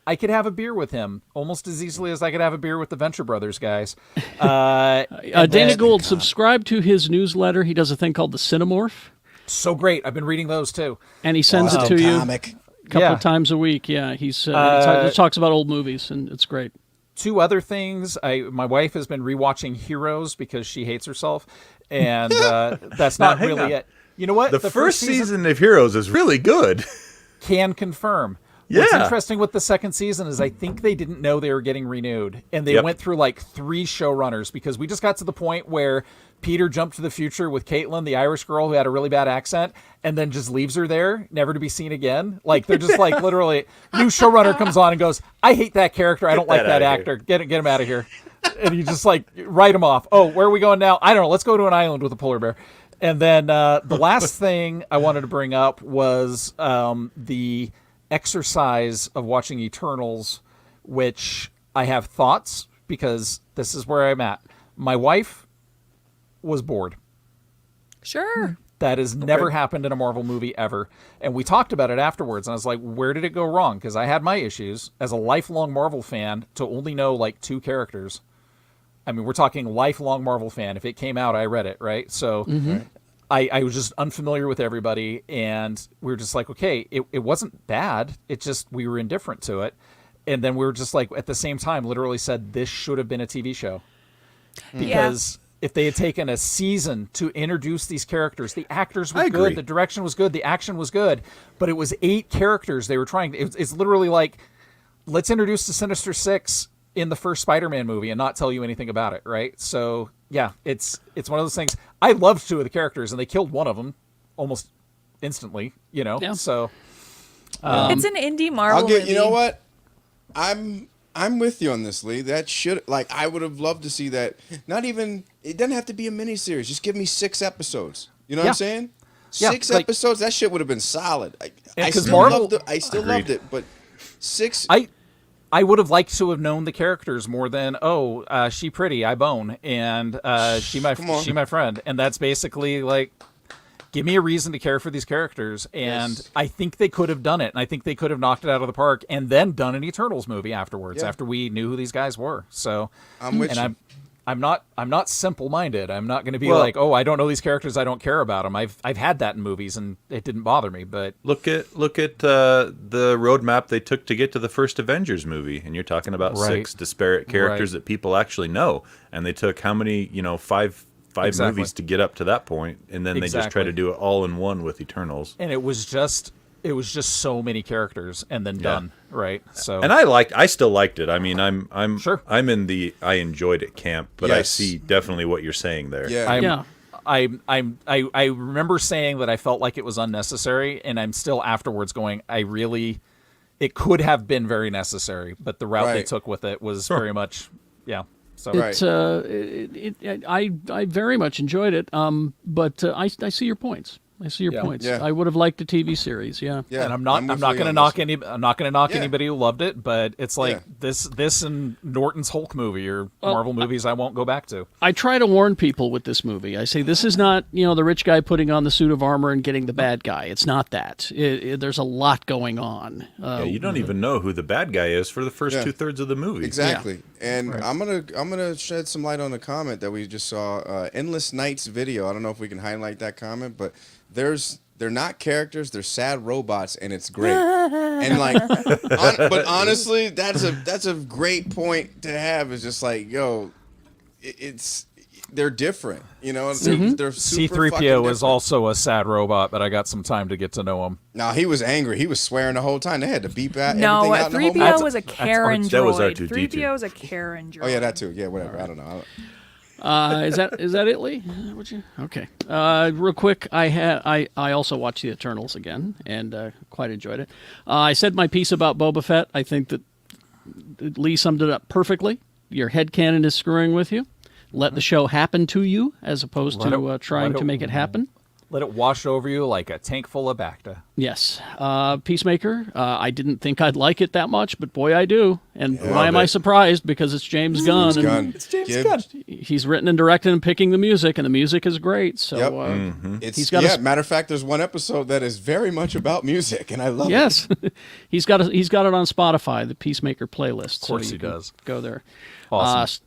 I could have a beer with him almost as easily as I could have a beer with the Venture Brothers guys. Dana Gould, subscribe to his newsletter. He does a thing called the Cinemorph, So great. I've been reading those too. and he sends it to you Comic. a couple Yeah. of times a week. Yeah, he's he talks about old movies, and it's great. 2 other things. My wife has been rewatching Heroes because she hates herself, and that's not hang really on. it. You know what? The first season of Heroes is really good. can confirm. What's Yeah. interesting with the second season is I think they didn't know they were getting renewed, and they Yep. went through like 3 showrunners because we just got to the point where Peter jumped to the future with Caitlin, the Irish girl who had a really bad accent, and then just leaves her there, never to be seen again. Like they're just like literally, new showrunner comes on and goes, "I hate that character. I don't like that that outta actor. Get him out of here." And you just like write him off. Oh, where are we going now? I don't know. Let's go to an island with a polar bear. And then the last thing I wanted to bring up was the exercise of watching Eternals, which I have thoughts because this is where I'm at. My wife was bored. Sure. That has never happened in a Marvel movie ever. And we talked about it afterwards, and I was like, where did it go wrong? Because I had my issues as a lifelong Marvel fan to only know like 2 characters. I mean, we're talking lifelong Marvel fan. If it came out, I read it, right? So I was just unfamiliar with everybody, and we were just like, okay, it wasn't bad. It just, we were indifferent to it. And then we were just like, at the same time, literally said, this should have been a TV show. Because if they had taken a season to introduce these characters, the actors were agree. good, the direction was good, the action was good, but it was 8 characters they were trying. It's literally like, let's introduce the Sinister Six in the first Spider-Man movie and not tell you anything about it, right? So yeah, it's one of those things. I loved 2 of the characters, and they killed one of them almost instantly. Yeah. So It's an indie Marvel I'll get. movie. You know what? I'm with you on this, Lee. That should I would have loved to see that. Not even. It doesn't have to be a miniseries. Just give me 6 episodes. You know what Yeah. I'm saying? Yeah, 6 like- episodes. That shit would have been solid. I 'cause still Marvel- loved it. I still loved it, but 6. I would have liked to have known the characters more than she pretty, I bone, and she my friend, and that's basically like, give me a reason to care for these characters, and Yes. I think they could have done it, and I think they could have knocked it out of the park, and then done an Eternals movie afterwards Yeah. after we knew who these guys were. So I'm with you. I'm not simple-minded. I'm not going to be Well- like, oh, I don't know these characters, I don't care about them. I've had that in movies, and it didn't bother me. But Look at the roadmap they took to get to the first Avengers movie, and you're talking about Right. 6 disparate characters Right. that people actually know, and they took how many, 5 Exactly. movies to get up to that point, and then they just try Exactly. to do it all in one with Eternals. and it was just so many characters, and then done right. So And I still liked it. I mean, I'm Sure. I'm in the I enjoyed it camp, but I Yes. see definitely what you're saying there. Yeah. I remember saying that I felt like it was unnecessary, and I'm still afterwards going, it could have been very necessary, but the route they Right. took with it was very much, So I very much enjoyed it. But I see your points. I see your points. Yeah. I would have liked a TV series. Yeah. Yeah, and I'm not with going you to on knock this one. I'm not going to knock Yeah. anybody who loved it, but it's like Yeah. this and Norton's Hulk movie or Marvel movies I won't go back to. I try to warn people with this movie. I say this is not, the rich guy putting on the suit of armor and getting the bad guy. It's not that. There's a lot going on. Yeah, you don't even know who the bad guy is for the first Yeah. 2/3 of the movie. Exactly. And I'm gonna shed some light on a comment that we just saw. Endless Night's video. I don't know if we can highlight that comment, but they're not characters, they're sad robots, and it's great. And like, but honestly, that's a great point to have. Is just like, yo, they're different. They're super C-3PO fucking was different. also a sad robot, but I got some time to get to know him. Now he was angry. He was swearing the whole time. They had to beep out No, everything out in the whole 3PO movie. was a Karen droid. that was R2-D2. 3PO is a Karen droid. Oh yeah, that too. Yeah, whatever. I don't know. Is that it, Lee? Would you? Okay. Real quick, I also watched the Eternals again and quite enjoyed it. I said my piece about Boba Fett. I think that Lee summed it up perfectly. Your headcanon is screwing with you. Let the show happen to you as opposed to trying to make it happen. Let it wash over you like a tank full of Bacta. Yes. Peacemaker, I didn't think I'd like it that much, but boy, I do. And why am I surprised? Because it's James Gunn. It's and Gunn. It's James Gunn. He's written and directed and picking the music, and the music is great. So It's he's got matter of fact, there's one episode that is very much about music, and I love it. yes, he's got it on Spotify, the Peacemaker playlist. Of course so he does. Go there. Awesome.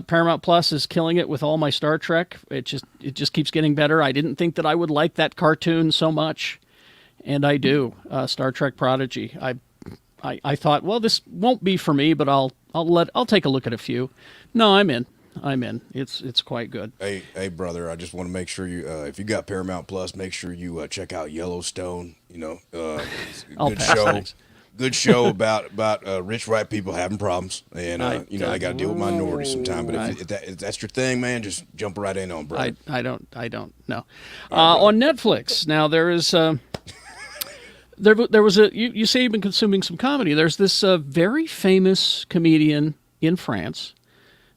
Paramount Plus is killing it with all my Star Trek. It just keeps getting better. I didn't think that I would like that cartoon so much, and I do. Star Trek Prodigy. I thought, well, this won't be for me, but I'll take a look at a few. No, I'm in. It's quite good. Hey, brother, I just want to make sure you, if you got Paramount Plus, make sure you check out Yellowstone. It's a I'll good pass, show. thanks. Good show about rich white people having problems, and I got to deal with minorities sometimes. But if that's your thing, man, just jump right in on, bro. I don't know. On Netflix now there is there was a you say you've been consuming some comedy. There's this very famous comedian in France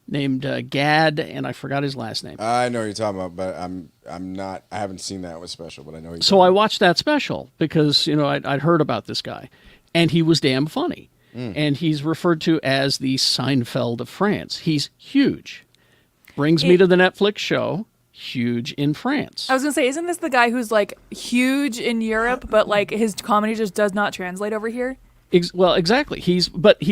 named Gad, and I forgot his last name. I know what you're talking about, but I'm not. I haven't seen that was special, but I know. So I watched that special because I'd heard about this guy, and he was damn funny. And he's referred to as the Seinfeld of France. He's huge. Brings me to the Netflix show, huge in France. I was gonna say, isn't this the guy who's like huge in Europe, but like his comedy just does not translate over here? Well, exactly. He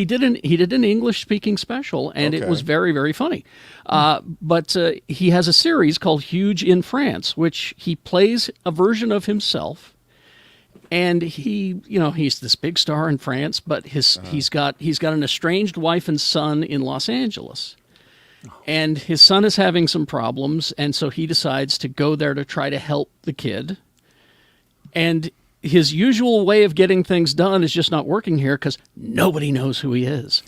did an English speaking special, and it was very, very funny. But he has a series called Huge in France, which he plays a version of himself. And he's this big star in France, but he's got an estranged wife and son in Los Angeles. And his son is having some problems, and so he decides to go there to try to help the kid. And his usual way of getting things done is just not working here because nobody knows who he is.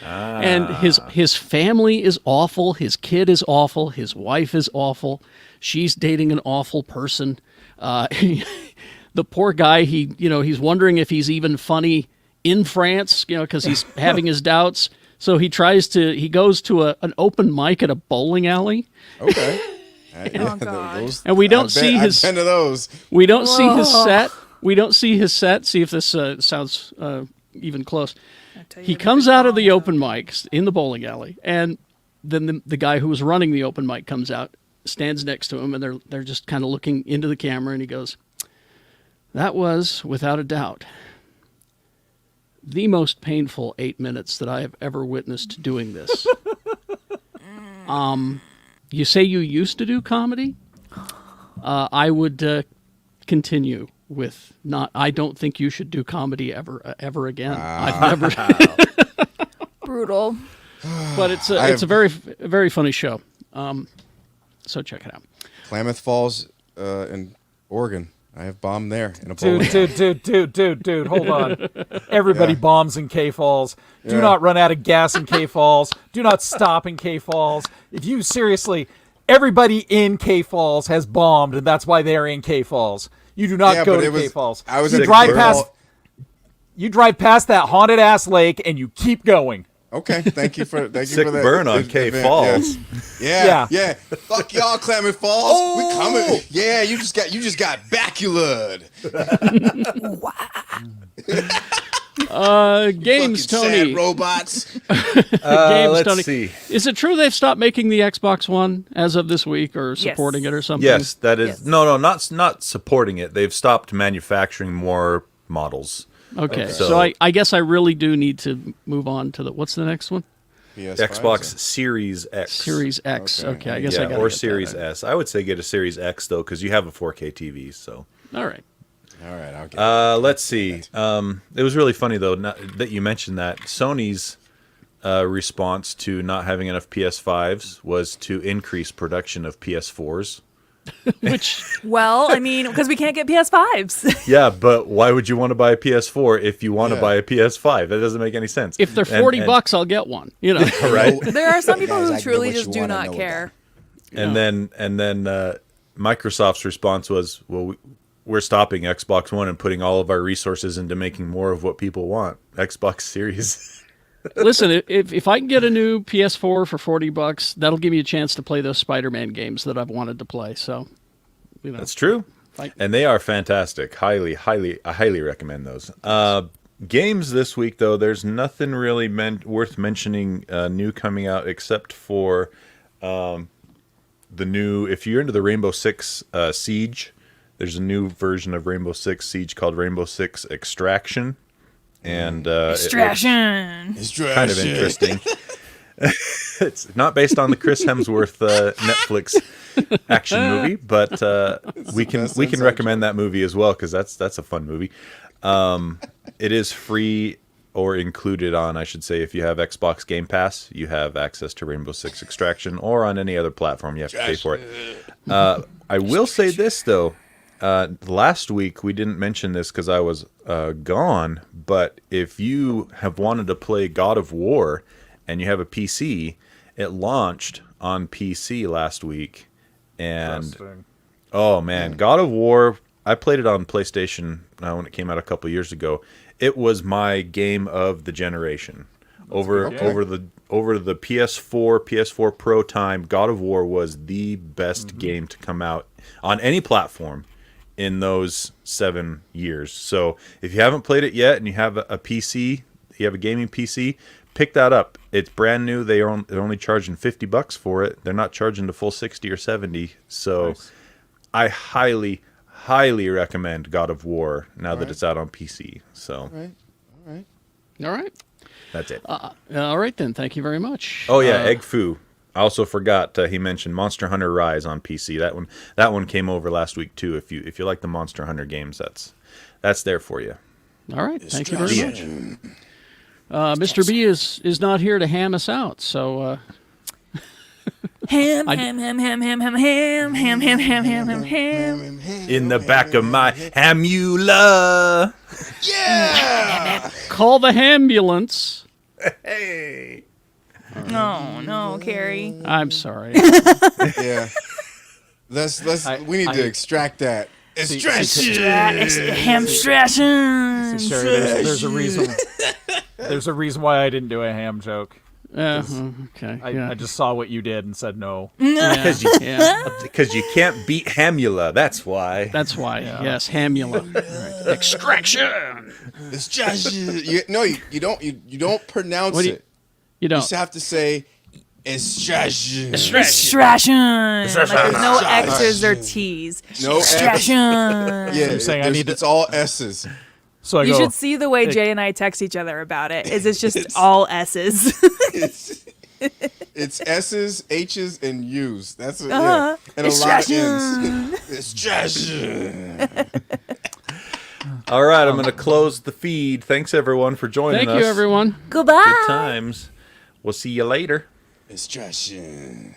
And his family is awful. His kid is awful. His wife is awful. She's dating an awful person. The poor guy, he's wondering if he's even funny in France, because he's having his doubts. So he goes to an open mic at a bowling alley. Okay. Oh, God. And we don't see his. I've been to those. We don't see his set. We don't see his set. See if this sounds even close. He comes out of the open mic in the bowling alley, and then the guy who was running the open mic comes out, stands next to him, and they're just kind of looking into the camera, and he goes, "That was, without a doubt, the most painful 8 minutes that I have ever witnessed doing this." You say you used to do comedy? I would continue with not. I don't think you should do comedy ever again. I've never. Brutal. But it's a very, very funny show. So check it out. Klamath Falls in Oregon. I have bombed there in a bowling. Dude, hold on. Everybody bombs in K-Falls. Do not run out of gas in K-Falls. Do not stop in K-Falls. If you seriously, everybody in K-Falls has bombed, and that's why they're in K-Falls. You do not go to K-Falls. I was you at drive past that haunted ass lake, and you keep going. Okay, thank you for Sick for that burn on K event, Falls. Yeah. Fuck y'all, Klamath Falls. We coming. Yeah, you just got baculured. Games, Fucking Tony. sad robots. Games, let's Tony. see. Is it true they've stopped making the Xbox One as of this week, or supporting it, or something? Yes, that is. Yes. No, not supporting it. They've stopped manufacturing more models. Okay, So- so I guess I really do need to move on to what's the next one? PS5, Xbox so- Series X. Series X. Okay, I guess I Yeah, got or Series S. I would say get a Series X though, because you have a 4K TV. So All right. All right, I'll get it. let's see. It was really funny though that you mentioned that Sony's response to not having enough PS5s was to increase production of PS4s. Which Well, I mean, because we can't get PS5s. Yeah, but why would you want to buy a PS4 if you want to Yeah. buy a PS5? That doesn't make any sense. if they're And- 40 and- bucks, I'll get one. You know. right? There are some people Guys, I who can truly do what just you do want, I not know a care. And then Microsoft's response was, "Well, we're stopping Xbox One and putting all of our resources into making more of what people want, Xbox Series." Listen, if I can get a new PS4 for 40 bucks, that'll give me a chance to play those Spider-Man games that I've wanted to play. So, you know. That's true, Like- and they are fantastic. I highly recommend those. Games this week, though, there's nothing really worth mentioning new coming out except for the new. If you're into the Rainbow Six Siege, there's a new version of Rainbow Six Siege called Rainbow Six Extraction, and Extraction. It's kind of interesting. It's not based on the Chris Hemsworth Netflix action movie, but we can recommend that movie as well because that's a fun movie. It is free or included on, I should say, if you have Xbox Game Pass, you have access to Rainbow Six Extraction, or on any other platform, you have to pay for it. I will say this though. Last week we didn't mention this because I was gone, but if you have wanted to play God of War and you have a PC, it launched on PC last week, and oh man, God of War! I played it on PlayStation when it came out a couple years ago. It was my game of the generation. Over the PS4, PS4 Pro time, God of War was the best game to come out on any platform in those 7 years. So if you haven't played it yet and you have a PC, you have a gaming PC, pick that up. It's brand new. They're only charging $50 for it. They're not charging the full 60 or 70. So Nice. I highly recommend God of War now that it's out on PC. So All right. that's it. All right, then. Thank you very much. Oh yeah, Egg Foo. I also forgot he mentioned Monster Hunter Rise on PC. That one came over last week too. If you like the Monster Hunter games, that's there for you. All right. Thank you very much. Mr. B is not here to ham us out, so Ham, I- ham, ham, ham, ham, ham, ham, ham, ham, ham, ham, ham, ham. In the back of my Hamula. call the ambulance. Hey. No, no, Carrie. I'm sorry. Yeah. We need to extract that. Extraction. Hamstration. Sure, there's a reason. There's a reason why I didn't do a ham joke. Okay. Yeah. I just saw what you did and said no. Because you, Yeah. because you can't beat Hamula. That's why. That's why. Yes, Hamula. Extraction. Extraction. You don't pronounce What do you- it. You You don't. just have to say extraction. Extraction. Like there's no X's or T's. No X. Extraction. Yeah, saying I need to- it's all S's. So I You go. should see the way Jay and I text each other about it. It's just all S's. It's S's, H's, and U's. That's it. Uh-huh. Yeah. And a lot of Extraction. N's. Extraction. All right, I'm going to close the feed. Thanks everyone for joining Thank us. you, everyone. Goodbye. Good times. We'll see you later. Extraction.